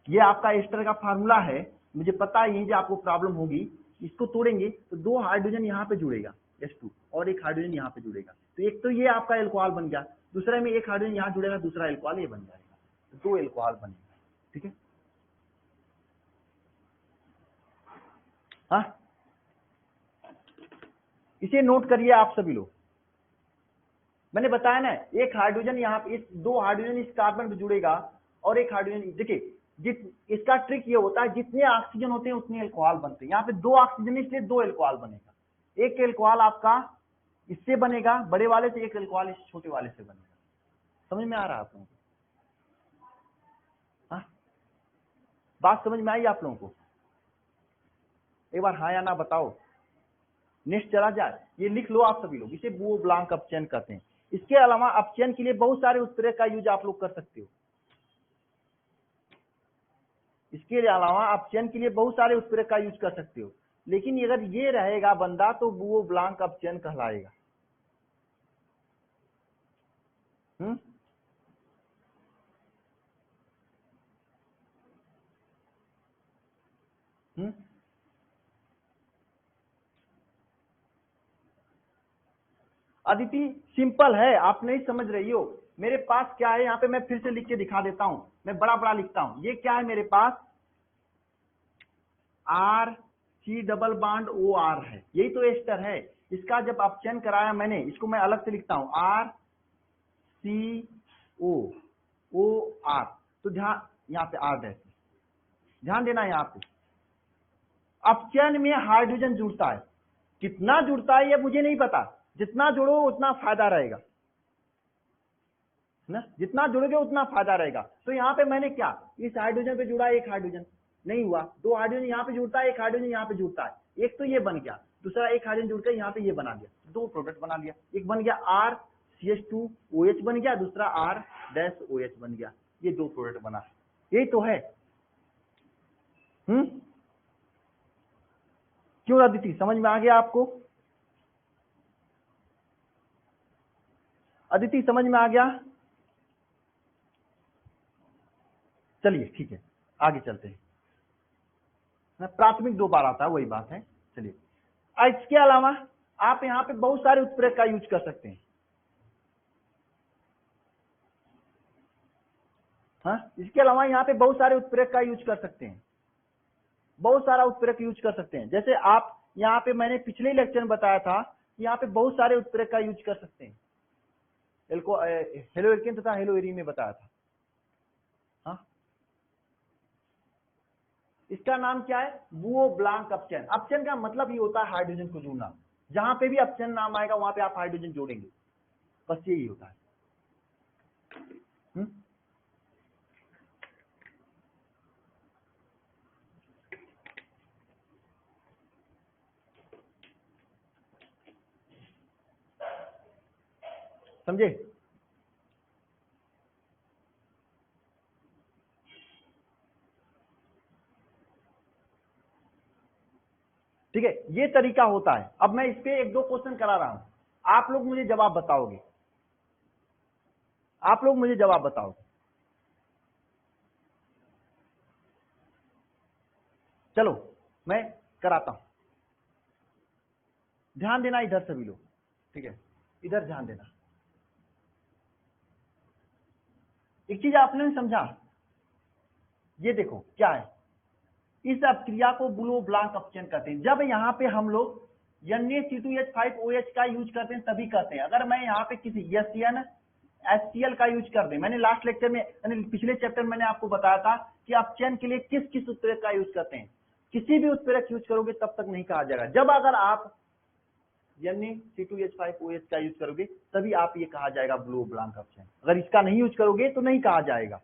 ये आपका एस्टर का फार्मूला है, मुझे पता है यही जो आपको प्रॉब्लम होगी। इसको तोड़ेंगे तो 2 हाइड्रोजन यहाँ पे जुड़ेगा H2 और एक हाइड्रोजन यहाँ पे जुड़ेगा, तो एक तो ये आपका एल्कोहल बन गया, दूसरे में एक हाइड्रोजन यहाँ जुड़ेगा, दूसरा एल्कोहल ये बन जाएगा, तो 2 एल्कोहल बनेगा, ठीक है। हाँ, इसे नोट करिए आप सभी लोग। मैंने बताया ना, एक हाइड्रोजन यहाँ पे, 2 हाइड्रोजन इस कार्बन पे जुड़ेगा और एक हाइड्रोजन, देखिए इसका ट्रिक ये होता है, जितने ऑक्सीजन होते हैं उतने एल्कोहल बनते हैं। यहाँ पे 2 ऑक्सीजन इसलिए 2 एल्कोहल बनेगा। एक एल्कोहल आपका इससे बनेगा बड़े वाले से, एक एल्कोहल इस छोटे वाले से बनेगा। समझ में आ रहा है आप लोगों को? हाँ, बात समझ में आई आप लोगों को? एक बार हाँ या ना बताओ। नेक्स्ट चला जाए, ये लिख लो आप सभी लोग, इसे बुओ ब्लांक अपचयन कहते हैं। इसके अलावा अपचयन के लिए बहुत सारे उत्प्रेरक का यूज आप लोग कर सकते हो। इसके अलावा अपचयन के लिए बहुत सारे उत्प्रेरक का यूज कर सकते हो, लेकिन अगर ये रहेगा बंदा तो बुओ ब्लांक अपचयन कहलाएगा। अदिति सिंपल है, आप नहीं समझ रही हो। मेरे पास क्या है यहाँ पे, मैं फिर से लिख के दिखा देता हूं, मैं बड़ा बड़ा लिखता हूं। ये क्या है मेरे पास, RC डबल बॉन्ड OR है, यही तो एस्टर है। इसका जब अपचयन कराया मैंने, इसको मैं अलग से लिखता हूं RCOOR, तो ध्यान यहाँ पे R डैश, ध्यान देना यहाँ पे। अपचयन में हाइड्रोजन जुड़ता है, कितना जुड़ता है ये मुझे नहीं पता, जितना जुड़ो उतना फायदा रहेगा ना, जितना जुड़ोगे उतना फायदा रहेगा। तो यहाँ पे मैंने क्या, इस हाइड्रोजन पे जुड़ा, एक हाइड्रोजन नहीं हुआ, 2 हाइड्रोजन यहाँ पे जुड़ता है, एक हाइड्रोजन यहाँ पे जुड़ता है, एक तो ये बन गया, दूसरा एक हाइड्रोजन जुड़कर यहाँ पे ये बना दिया, 2 प्रोडक्ट बना लिया। एक बन गया RCH2OH बन गया, दूसरा R-OH बन गया, ये 2 प्रोडक्ट बना, यही तो है। क्यों अदिति, समझ में आ गया आपको? अदिति समझ में आ गया? चलिए ठीक है, आगे चलते हैं। प्राथमिक 2 बार आता है, वही बात है। चलिए, इसके अलावा आप यहाँ पे बहुत सारे उत्प्रेरक का यूज कर सकते हैं। हाँ, इसके अलावा यहाँ पे बहुत सारे उत्प्रेरक का यूज कर सकते हैं, बहुत सारा उत्प्रेरक यूज कर सकते हैं। जैसे आप यहाँ पे, मैंने पिछले लेक्चर में बताया था कि यहाँ पे बहुत सारे उत्प्रेरक का यूज कर सकते हैं। हेलो एल्केन तथा हेलो एरीन में बताया था। हाँ, इसका नाम क्या है? बुओ ब्लांक अपचयन। अपचयन का मतलब ही होता है हाइड्रोजन को जोड़ना। जहां पे भी अपचयन नाम आएगा वहां पे आप हाइड्रोजन जोड़ेंगे, बस यही होता है। समझे? ठीक है, ये तरीका होता है। अब मैं इस पे 1-2 क्वेश्चन करा रहा हूं, आप लोग मुझे जवाब बताओगे, आप लोग मुझे जवाब बताओगे। चलो मैं कराता हूं, ध्यान देना इधर सभी लोग, ठीक है, इधर ध्यान देना। एक चीज आपने समझा, ये देखो क्या है, इस अपक्रिया को बुलो ब्लांक अपचयन कहते हैं। जब यहाँ पे हम लोग Na-C2H5OH का यूज करते हैं तभी कहते हैं। अगर मैं यहाँ पे किसी SN HCl का यूज कर दें, मैंने लास्ट लेक्चर में, पिछले चैप्टर में मैंने आपको बताया था कि अपचयन के लिए किस किस उत्प्रेरक का यूज करते हैं। किसी भी उत्प्रेरक यूज करोगे तब तक नहीं कहा जाएगा। जब अगर आप Na-C2H5OH का यूज करोगे तभी आप ये कहा जाएगा ब्लो ब्लांक अपचयन। अगर इसका नहीं यूज करोगे तो नहीं कहा जाएगा।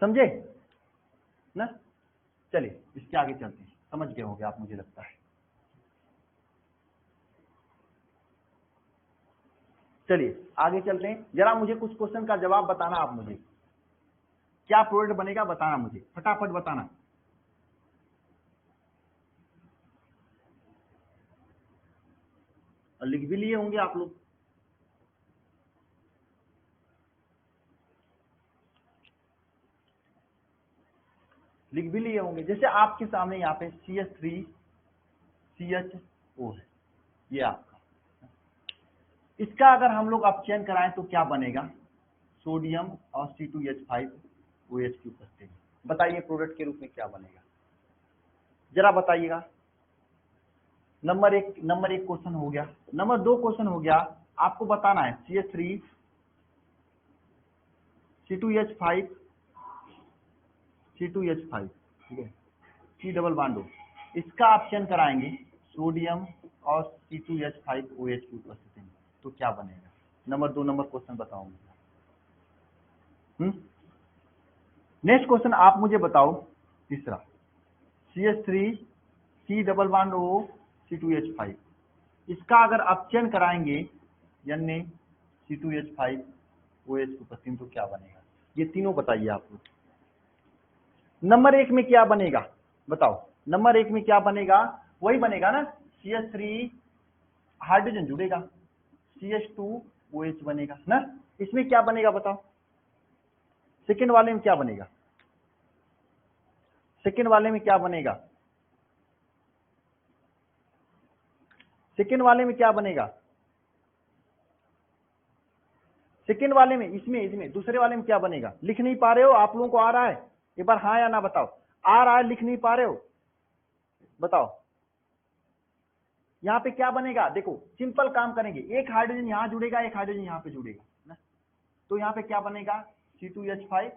समझे ना? चलिए इसके आगे चलते हैं, समझ गए होंगे आप, मुझे लगता है। चलिए आगे चलते हैं। जरा मुझे कुछ क्वेश्चन का जवाब बताना, आप मुझे क्या प्रोडक्ट बनेगा बताना, मुझे फटाफट बताना। और लिख भी लिए होंगे आप लोग। लिख भी लिए होंगे। जैसे आपके सामने यहाँ पे CH3CHO है, ये आपका, इसका अगर हम लोग अपचयन कराएं तो क्या बनेगा? सोडियम और C2H5OH की उपस्थिति में। बताइए प्रोडक्ट के रूप में क्या बनेगा, जरा बताइएगा। नंबर एक क्वेश्चन हो गया। नंबर 2 क्वेश्चन हो गया, आपको बताना है CH3 C2H5 C2H5, ठीक है, C डबल बॉन्ड, इसका अपचयन कराएंगे सोडियम और C2H5OH की उपस्थिति में, तो क्या बनेगा? नंबर 2 नंबर क्वेश्चन बताओ मुझे। नेक्स्ट क्वेश्चन आप मुझे बताओ, तीसरा CH3 C double bond O C2H5, इसका अगर अपचयन कराएंगे Na-C2H5OH की उपस्थिति में तो क्या बनेगा? ये तीनों बताइए आप लोग। नंबर 1 में क्या बनेगा बताओ? नंबर 1 में क्या बनेगा? वही बनेगा ना, CH3 हाइड्रोजन जुड़ेगा, CH2OH बनेगा ना। इसमें क्या बनेगा बताओ? सेकेंड वाले में क्या बनेगा? सेकेंड वाले में क्या बनेगा? सेकेंड वाले में क्या बनेगा? सेकेंड वाले में, इसमें दूसरे वाले में क्या बनेगा? लिख नहीं पा रहे हो? आप लोगों को आ रहा है? एक बार हाँ या ना बताओ। आ रहा है? लिख नहीं पा रहे हो? बताओ यहाँ पे क्या बनेगा? देखो सिंपल काम करेंगे, एक हाइड्रोजन यहाँ जुड़ेगा, एक हाइड्रोजन यहाँ पे जुड़ेगा ना, तो यहाँ पे क्या बनेगा? C2H5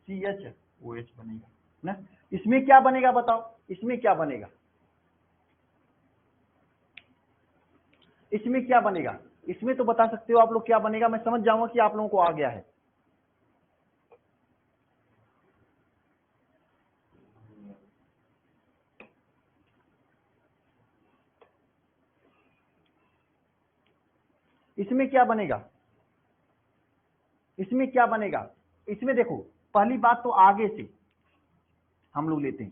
CHOH बनेगा ना। इसमें क्या बनेगा बताओ? इसमें क्या बनेगा? इसमें क्या बनेगा? इसमें तो बता सकते हो आप लोग क्या बनेगा, मैं समझ जाऊंगा कि आप लोगों को आ गया है। इसमें क्या बनेगा? इसमें क्या बनेगा? इसमें देखो, पहली बात तो आगे से हम लोग लेते हैं,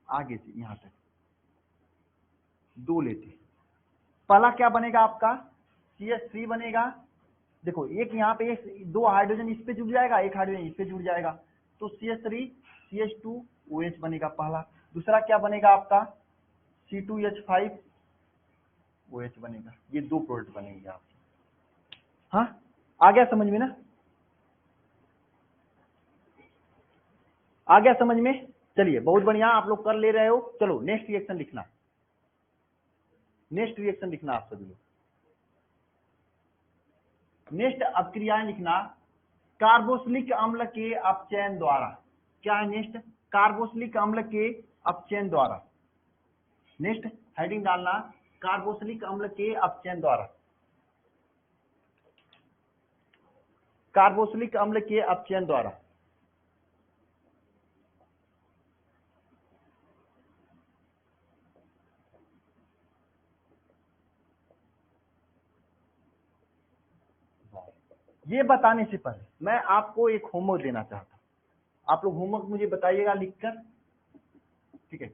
आगे से यहां तक 2 लेते हैं। पहला क्या बनेगा आपका? CH3 बनेगा। देखो एक यहाँ पे दो हाइड्रोजन इस पे जुड़ जाएगा, एक हाइड्रोजन इस पे जुड़ जाएगा, तो CH3 CH2OH बनेगा पहला। दूसरा क्या बनेगा आपका C2H5OH बनेगा। ये दो प्रोडक्ट बनेंगे आपके। हाँ आ गया समझ में ना, आ गया समझ में। चलिए बहुत बढ़िया, आप लोग कर ले रहे हो। चलो नेक्स्ट रिएक्शन लिखना, नेक्स्ट रिएक्शन लिखना आप सभी लोग। नेक्स्ट अभिक्रियाएं लिखना कार्बोक्सिलिक अम्ल के अपचयन द्वारा। क्या है नेक्स्ट? कार्बोक्सिलिक अम्ल के अपचयन द्वारा। नेक्स्ट हेडिंग डालना कार्बोक्सिलिक अम्ल के अपचयन द्वारा, कार्बोक्सिलिक अम्ल के अपचयन द्वारा। ये बताने से पहले मैं आपको एक होमवर्क देना चाहता हूं। आप लोग होमवर्क मुझे बताइएगा लिखकर, ठीक है?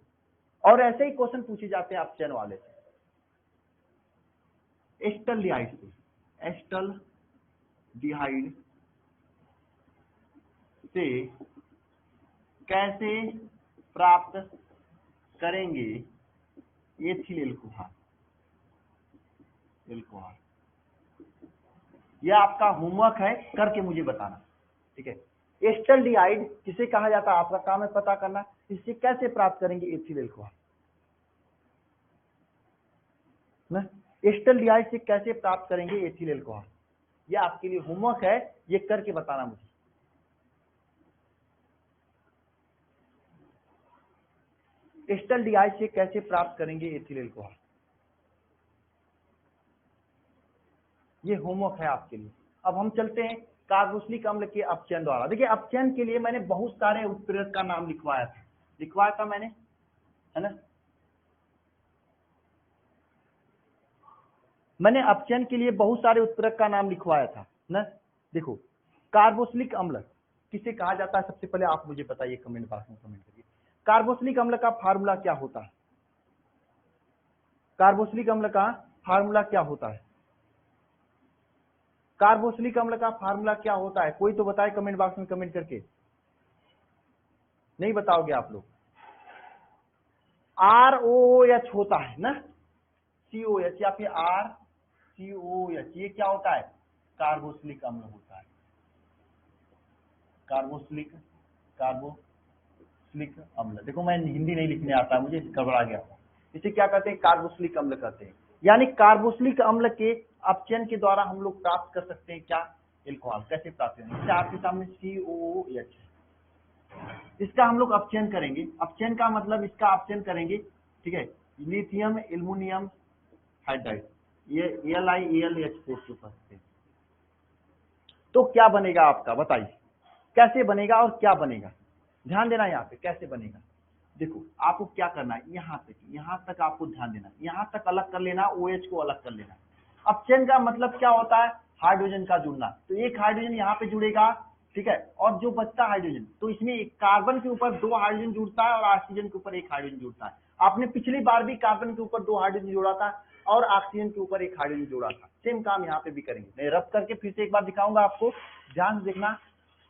और ऐसे ही क्वेश्चन पूछे जाते हैं अपचयन वाले से। एस्टल्डिहाइड से, एस्टल्डिहाइड से कैसे प्राप्त करेंगे एथिल एल्कोहल। यह आपका होमवर्क है, करके मुझे बताना, ठीक है? एस्टल्डिहाइड किसे कहा जाता है, आपका काम है पता करना। इससे कैसे प्राप्त करेंगे एथिल एल्कोहल ना, एस्टल्डिहाइड से कैसे प्राप्त करेंगे एथिल एल्कोहल, ये आपके लिए होमवर्क है, ये करके बताना मुझे। एस्टल्डिहाइड से कैसे प्राप्त करेंगे एथिल एल्कोहल, ये होमवर्क है आपके लिए। अब हम चलते हैं कार्बोक्सिलिक अम्ल के अपचयन द्वारा। देखिए अपचयन के लिए मैंने बहुत सारे उत्प्रेरक का नाम लिखवाया था मैंने, है ना? मैंने अपचयन के लिए बहुत सारे उत्प्रेरक का नाम लिखवाया था ना। देखो कार्बोक्सिलिक अम्ल किसे कहा जाता है, सबसे पहले आप मुझे बताइए कमेंट बॉक्स में कमेंट करिए। कार्बोक्सिलिक अम्ल का फार्मूला क्या होता है? कार्बोक्सिलिक अम्ल का फार्मूला क्या होता है? कार्बोक्सिलिक अम्ल का फार्मूला क्या होता है? कोई तो बताए कमेंट बॉक्स में कमेंट करके। नहीं बताओगे आप लोग? ROOH होता है ना, COH या फिर RCOH, ये क्या होता है? कार्बोक्सिलिक अम्ल होता है। कार्बोक्सिलिक अम्ल। देखो मैं हिंदी नहीं लिखने आता मुझे, गड़बड़ा गया। इसे क्या कहते हैं? कार्बोक्सिलिक अम्ल कहते हैं। यानी कार्बोक्सिलिक अम्ल के अपचयन के द्वारा हम लोग प्राप्त कर सकते हैं क्या? एल्कोहल। कैसे प्राप्त करेंगे? जैसे आपके सामने COOH, इसका हम लोग अपचयन करेंगे। अपचयन का मतलब इसका अपचयन करेंगे, ठीक है? लिथियम एल्युमिनियम हाइड्राइड, ये AlIAlH4 के ऊपर से, तो क्या बनेगा आपका, बताइए कैसे बनेगा और क्या बनेगा? ध्यान देना यहाँ पे कैसे बनेगा। देखो आपको क्या करना है, यहाँ तक आपको ध्यान देना, यहाँ तक अलग कर लेना, OH को अलग कर लेना। अपचयन का मतलब क्या होता है? हाइड्रोजन का जुड़ना। तो एक हाइड्रोजन यहाँ पे जुड़ेगा, ठीक है, और जो बचता हाइड्रोजन, तो इसमें कार्बन के ऊपर 2 हाइड्रोजन जुड़ता है और ऑक्सीजन के ऊपर 1 हाइड्रोजन जुड़ता है। आपने पिछली बार भी कार्बन के ऊपर 2 हाइड्रोजन जोड़ा था और ऑक्सीजन के ऊपर 1 हाइड्रोजन जोड़ा था। सेम काम यहाँ पे भी करेंगे। मैं रब करके फिर से एक बार दिखाऊंगा आपको, ध्यान से देखना।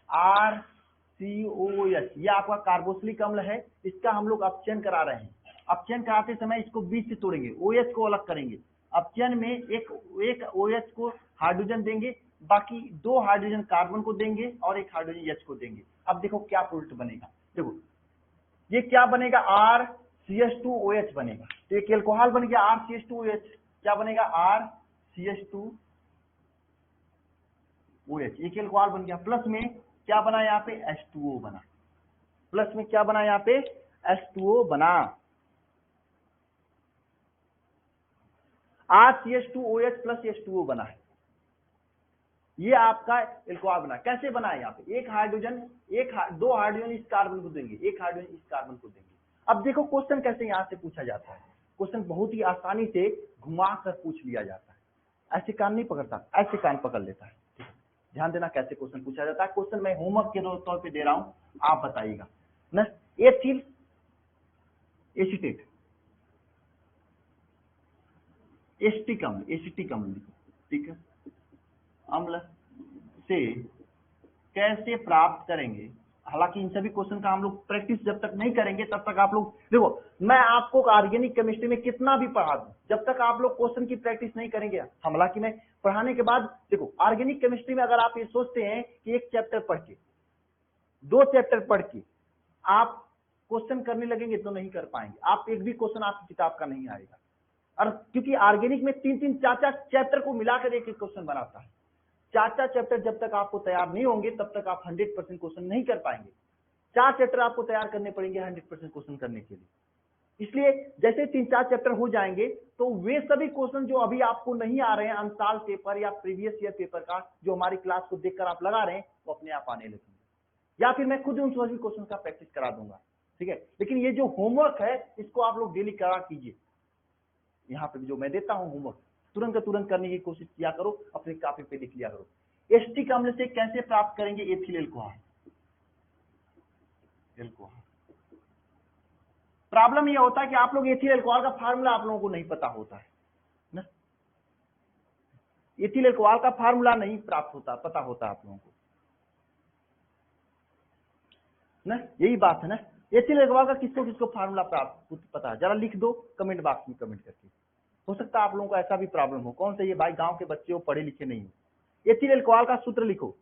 RCOOH ये आपका कार्बोक्सिलिक अम्ल है, इसका हम लोग अपचयन करा रहे हैं। अपचयन कराते समय इसको बीच से तोड़ेंगे, OH को अलग करेंगे। अपचयन में एक OH को हाइड्रोजन देंगे, बाकी 2 हाइड्रोजन कार्बन को देंगे और 1 हाइड्रोजन H को देंगे। अब देखो क्या प्रोडक्ट बनेगा। देखो ये क्या बनेगा? RCH2OH बनेगा। तो एक एल्कोहल बन गया RCH2OH। क्या बनेगा? RCH2OH, एक एल्कोहल बन गया। प्लस में क्या बना यहाँ पे? H2O बना। प्लस में क्या बना यहाँ पे? H2O बना। RCH2OH प्लस H2O बना है, ये आपका एल्कोहल बना। कैसे बना है? यहाँ पे 1 हाइड्रोजन, 2 हाइड्रोजन इस कार्बन को देंगे, 1 हाइड्रोजन इस कार्बन को देंगे। अब देखो क्वेश्चन कैसे यहाँ से पूछा जाता है। क्वेश्चन बहुत ही आसानी से घुमा कर पूछ लिया जाता है। ऐसे कान नहीं पकड़ता, ऐसे कान पकड़ लेता है। ध्यान देना कैसे क्वेश्चन पूछा जाता है। क्वेश्चन मैं होमवर्क के तौर पे दे रहा हूं, आप बताइएगा ना। एथिल एसीटेट, एसिटिक अम्ल, लैक्टिक अम्ल से कैसे प्राप्त करेंगे। हालांकि इन सभी क्वेश्चन का हम लोग प्रैक्टिस जब तक नहीं करेंगे तब तक आप लोग देखो, मैं आपको ऑर्गेनिक केमिस्ट्री में कितना भी पढ़ा दूं, जब तक आप लोग क्वेश्चन की प्रैक्टिस नहीं करेंगे, हालांकि मैं पढ़ाने के बाद देखो ऑर्गेनिक केमिस्ट्री में अगर आप ये सोचते हैं कि एक चैप्टर पढ़ के 2 चैप्टर पढ़ के आप क्वेश्चन करने लगेंगे तो नहीं कर पाएंगे, आप एक भी क्वेश्चन आपकी किताब का नहीं आएगा। और क्योंकि ऑर्गेनिक में 3-3 4-4 चैप्टर को मिलाकर एक क्वेश्चन बनाता है, 4-4 चैप्टर जब तक आपको तैयार नहीं होंगे तब तक आप 100% क्वेश्चन नहीं कर पाएंगे। 4 चैप्टर आपको तैयार करने पड़ेंगे 100% क्वेश्चन करने के लिए। इसलिए जैसे 3-4 चैप्टर हो जाएंगे तो वे सभी क्वेश्चन जो अभी आपको नहीं आ रहे हैं अंसाल पेपर या प्रीवियस ईयर पेपर का, जो हमारी क्लास को देखकर आप लगा रहे हैं, वो अपने आप आने लगेंगे, या फिर मैं खुद उन सभी क्वेश्चन का प्रैक्टिस करा दूंगा। ठीक है, लेकिन ये जो होमवर्क है इसको आप लोग डेली करा कीजिए। यहाँ पे जो मैं देता हूँ होमवर्क तुरंत तुरंत करने की कोशिश किया करो, अपनी कॉपी पे लिख लिया करो। एस्टिक अम्ल से कैसे प्राप्त करेंगे एथिल एल्कोहल। प्रॉब्लम यह होता है कि आप लोग एथिल एल्कोहल का फार्मूला आप लोगों को नहीं पता होता है ना, एथिल एल्कोहल का फार्मूला नहीं प्राप्त होता, पता होता आप लोगों को ना, यही बात है ना। एथिल एल्कोहल का किसको किसको फार्मूला प्राप्त पता है, जरा लिख दो कमेंट बॉक्स में कमेंट करके। हो सकता है आप लोगों को ऐसा भी प्रॉब्लम हो, कौन से ये भाई गांव के बच्चे हो, पढ़े लिखे नहीं हो। एथिल एल्कोहल का सूत्र लिखो,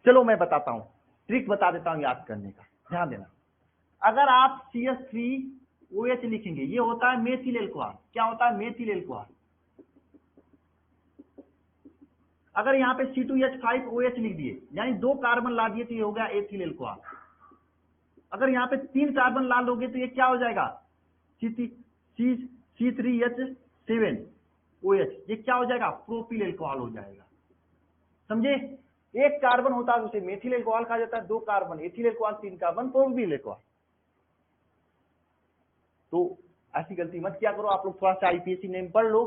चलो मैं बताता हूं, ट्रिक बता देता हूं याद करने का, ध्यान देना। अगर आप CH3OH लिखेंगे, ये होता है मेथिल एल्कोहल। क्या होता है? Methyl alcohol. अगर यहाँ पे C2H5OH लिख दिए, यानी 2 कार्बन ला दिए तो ये हो गया एथिल एल्कोहल। अगर यहाँ पे 3 कार्बन ला लोगे तो ये क्या हो जाएगा? C3H7OH, ये क्या हो जाएगा? प्रोपिल एल्कोहल हो जाएगा। समझे? 1 कार्बन होता है उसे मेथिल एल्कोहल कहा जाता है, 2 carbon ethyl alcohol, 3 carbon propyl alcohol. तो ऐसी गलती मत किया करो। आप लोग थोड़ा सा आईपीएससी नेम पढ़ लो,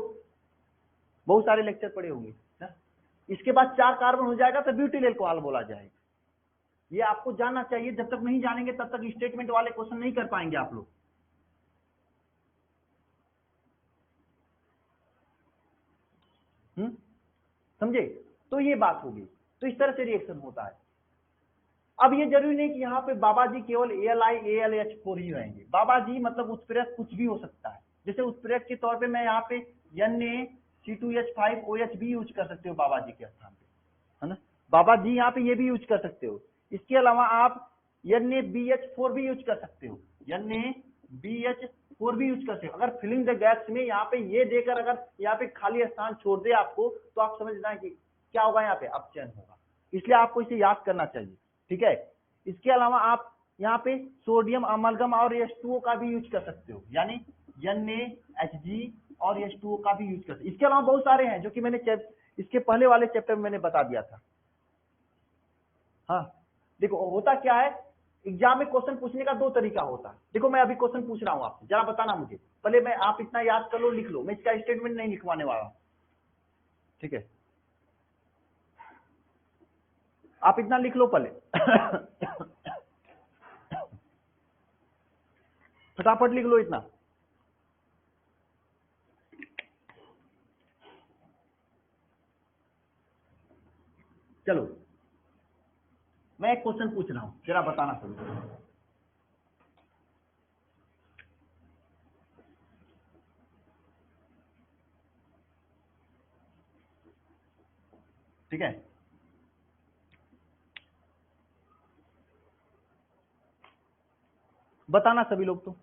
बहुत सारे लेक्चर पढ़े होंगे ना। इसके बाद 4 कार्बन हो जाएगा तो ब्यूटिल एल्कोहल बोला जाएगा। ये आपको जानना चाहिए, जब तक नहीं जानेंगे तब तक स्टेटमेंट वाले क्वेश्चन नहीं कर पाएंगे आप लोग। समझे? तो ये बात होगी। तो इस तरह से रिएक्शन होता है। अब ये जरूरी नहीं कि यहाँ पे बाबा जी केवल ALI ALH4 ही रहेंगे। बाबा जी मतलब उत्प्रेरक कुछ भी हो सकता है। जैसे उत्प्रेरक के तौर पे मैं यहाँ पे Na-C2H5OH भी यूज कर सकते हो बाबा जी के स्थान पे, है ना। बाबा जी यहाँ पे ये भी यूज कर सकते हो। इसके अलावा आप Na-BH4 भी यूज कर सकते हो, Na-BH4 भी यूज कर सकते हो। अगर फिलिंग द गैप्स में यहाँ पे ये देकर अगर यहाँ पे खाली स्थान छोड़ दे आपको, तो आप समझना है कि क्या होगा, यहाँ पे अपचयन होगा। इसलिए आपको इसे याद करना चाहिए, ठीक है। इसके अलावा आप यहाँ पे सोडियम अमलगम और H2O का भी यूज कर सकते हो, यानी NaHG और H2O का भी यूज कर सकते हो। इसके अलावा बहुत सारे हैं जो कि मैंने इसके पहले वाले चैप्टर में मैंने बता दिया था। हाँ देखो होता क्या है, एग्जाम में क्वेश्चन पूछने का 2 तरीका होता है। देखो मैं अभी क्वेश्चन पूछ रहा हूँ आपसे, जरा बताना मुझे पहले। मैं आप इतना याद कर लो, लिख लो, मैं इसका स्टेटमेंट नहीं लिखवाने वाला हूँ, ठीक है। आप इतना लिख लो पहले फटाफट लिख लो इतना। चलो मैं एक क्वेश्चन पूछ रहा हूं, जरा बताना शुरू करो। ठीक है, बताना सभी लोग। तो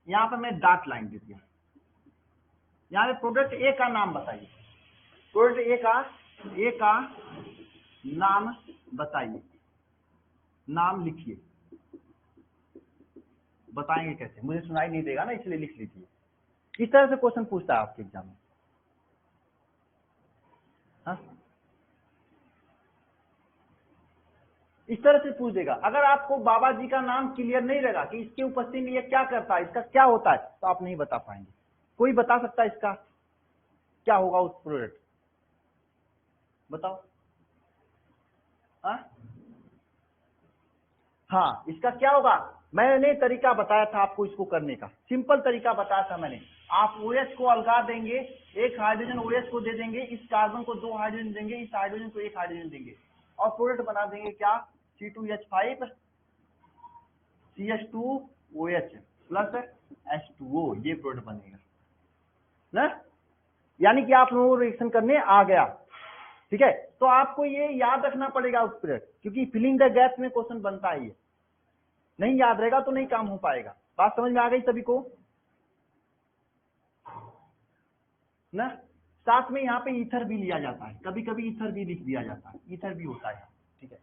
यहां पर मैं डॉट लाइन दे दिया। यहां पे प्रोडक्ट ए का नाम बताइए, प्रोडक्ट ए का नाम बताइए, नाम लिखिए। बताएंगे कैसे, मुझे सुनाई नहीं देगा ना, इसलिए लिख लीजिए। किस तरह से क्वेश्चन पूछता है आपके एग्जाम में? हाँ? इस तरह से पूछ देगा। अगर आपको बाबा जी का नाम क्लियर नहीं रहेगा कि इसके उपस्थिति में ये क्या करता है, इसका क्या होता है, तो आप नहीं बता पाएंगे। कोई बता सकता है इसका क्या होगा उस प्रोडक्ट? बताओ। हाँ हाँ, इसका क्या होगा, मैंने तरीका बताया था आपको इसको करने का, सिंपल तरीका बताया था मैंने। आप OH को अलगा देंगे, एक हाइड्रोजन OH को दे देंगे, इस कार्बन को 2 हाइड्रोजन देंगे, इस हाइड्रोजन को 1 हाइड्रोजन देंगे, और प्रोडक्ट बना देंगे क्या, C2H5 CH2OH प्लस H2O, ये प्रोडक्ट बनेगा ना। यानी कि आप लोगों को रिएक्शन करने आ गया, ठीक है। तो आपको ये याद रखना पड़ेगा उस पीरियड, क्योंकि फिलिंग द गैप में क्वेश्चन बनता है, ये नहीं याद रहेगा तो नहीं काम हो पाएगा। बात समझ में आ गई सभी को ना। साथ में यहाँ पे ईथर भी लिया जाता है, कभी कभी ईथर भी लिख दिया जाता है, ईथर भी होता है, ठीक है।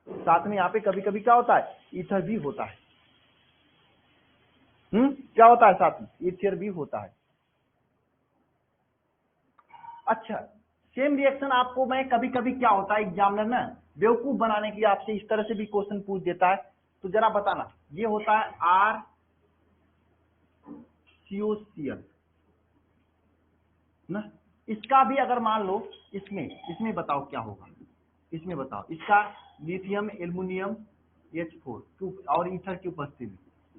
साथ में यहाँ पे कभी कभी क्या होता है, ईथर भी होता है। क्या होता है साथ में, ईथर भी होता है। अच्छा, सेम रिएक्शन आपको मैं कभी कभी क्या होता है एग्जामिनर ना बेवकूफ बनाने के लिए आपसे इस तरह से भी क्वेश्चन पूछ देता है, तो जरा बताना, ये होता है RCOCl ना। इसका भी अगर मान लो इसमें बताओ क्या होगा, इसमें बताओ, इसका लिथियम एल्युमिनियम H4 और ईथर की उपस्थिति में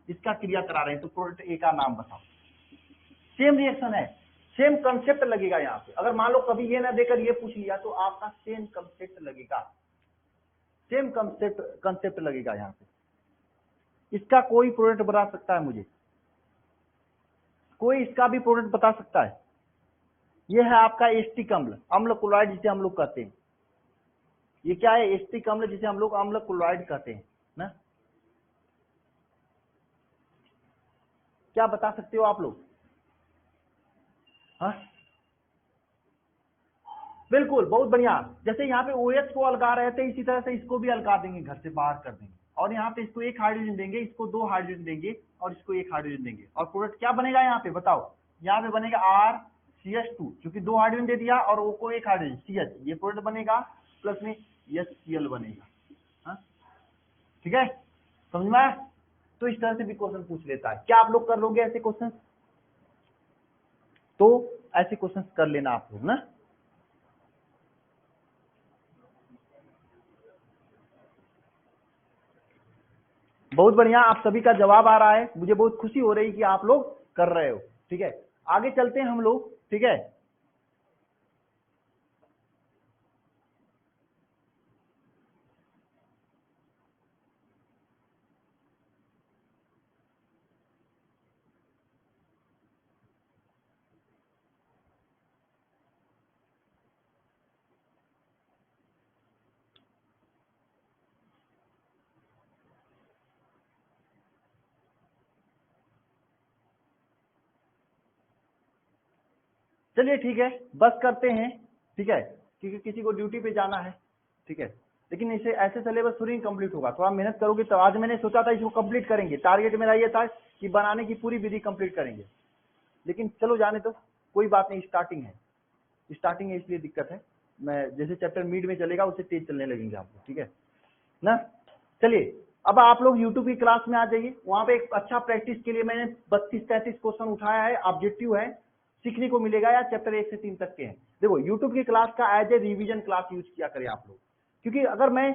इसका क्रिया करा रहे हैं, तो प्रोडक्ट ए का नाम बताओ। सेम रिएक्शन है, सेम कंसेप्ट लगेगा यहाँ पे। अगर मान लो कभी ये ना देकर ये पूछ लिया तो आपका सेम कंसेप्ट लगेगा, सेम कंसेप्ट लगेगा यहाँ पे। इसका कोई प्रोडक्ट बता सकता है मुझे, कोई इसका भी प्रोडक्ट बता सकता है। ये है आपका एस्टिक अम्ल, अम्ल क्लोराइड जिसे हम लोग कहते हैं। ये क्या है, एस्टिक अम्ल जिसे हम लोग अम्ल क्लोराइड कहते हैं ना। क्या बता सकते हो आप लोग? हाँ बिल्कुल, बहुत बढ़िया। जैसे यहाँ पे OH को अलगा रहे थे, इसी तरह से इसको भी अलगा देंगे, घर से बाहर कर देंगे, और यहाँ पे इसको 1 हाइड्रोजन देंगे, इसको 2 हाइड्रोजन देंगे, और इसको 1 हाइड्रोजन देंगे, और प्रोडक्ट क्या बनेगा यहाँ पे बताओ। यहाँ पे बनेगा RCH2, क्योंकि 2 हाइड्रोजन दे दिया, और O को 1 हाइड्रोजन CH, ये प्रोडक्ट बनेगा, प्लस में HCl बनेगा। हाँ ठीक है, समझ में आया? तो इस तरह से भी क्वेश्चन पूछ लेता है। क्या आप लोग कर लोगे ऐसे क्वेश्चन? तो ऐसे क्वेश्चन कर लेना आप लोग ना। बहुत बढ़िया, आप सभी का जवाब आ रहा है, मुझे बहुत खुशी हो रही है कि आप लोग कर रहे हो। ठीक है, आगे चलते हैं हम लोग। ठीक है, चलिए ठीक है, बस करते हैं। ठीक है, क्योंकि किसी को ड्यूटी पे जाना है। ठीक है, लेकिन इसे ऐसे सिलेबस थोड़ी कंप्लीट होगा, थोड़ा मेहनत करोगे तो। आज मैंने सोचा था इसको कंप्लीट करेंगे, टारगेट मेरा ये था कि बनाने की पूरी विधि कंप्लीट करेंगे, लेकिन चलो जाने तो, कोई बात नहीं, स्टार्टिंग है, स्टार्टिंग है इसलिए दिक्कत है। मैं जैसे चैप्टर मिड में चलेगा उससे तेज चलने लगेंगे आप लोग। ठीक है ना। चलिए, अब आप लोग यूट्यूब की क्लास में आ जाइए, वहां पे एक अच्छा प्रैक्टिस के लिए मैंने 32-33 क्वेश्चन उठाया है, ऑब्जेक्टिव है, सीखने को मिलेगा, या चैप्टर 1 से 3 तक के हैं। देखो, यूट्यूब की क्लास का as a revision class use किया करें आप लोग, क्योंकि अगर मैं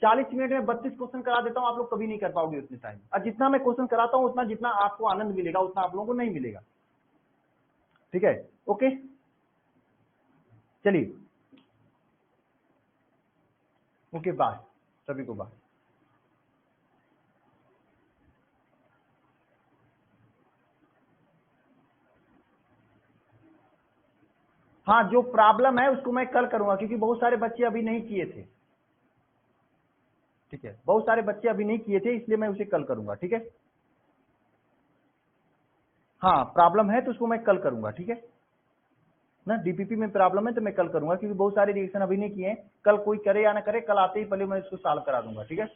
40 मिनट में 32 क्वेश्चन करा देता हूं, आप लोग कभी नहीं कर पाओगे उतने टाइम। और जितना मैं क्वेश्चन कराता हूं उतना जितना आपको आनंद मिलेगा उतना आप लोगों को नहीं मिलेगा। ठीक है, ओके, चलिए, ओके, बाय, सभी को बाय। हाँ, जो प्रॉब्लम है उसको मैं कल करूंगा, क्योंकि बहुत सारे बच्चे अभी नहीं किए थे। ठीक है, बहुत सारे बच्चे अभी नहीं किए थे, इसलिए मैं उसे कल करूंगा। ठीक है, हाँ, प्रॉब्लम है तो उसको मैं कल करूंगा। ठीक है ना, डीपीपी में प्रॉब्लम है तो मैं कल करूंगा, क्योंकि बहुत सारे रिएक्शन अभी नहीं किए हैं। कल कोई करे या ना करे, कल आते ही पहले मैं इसको सॉल्व करा दूंगा। ठीक है।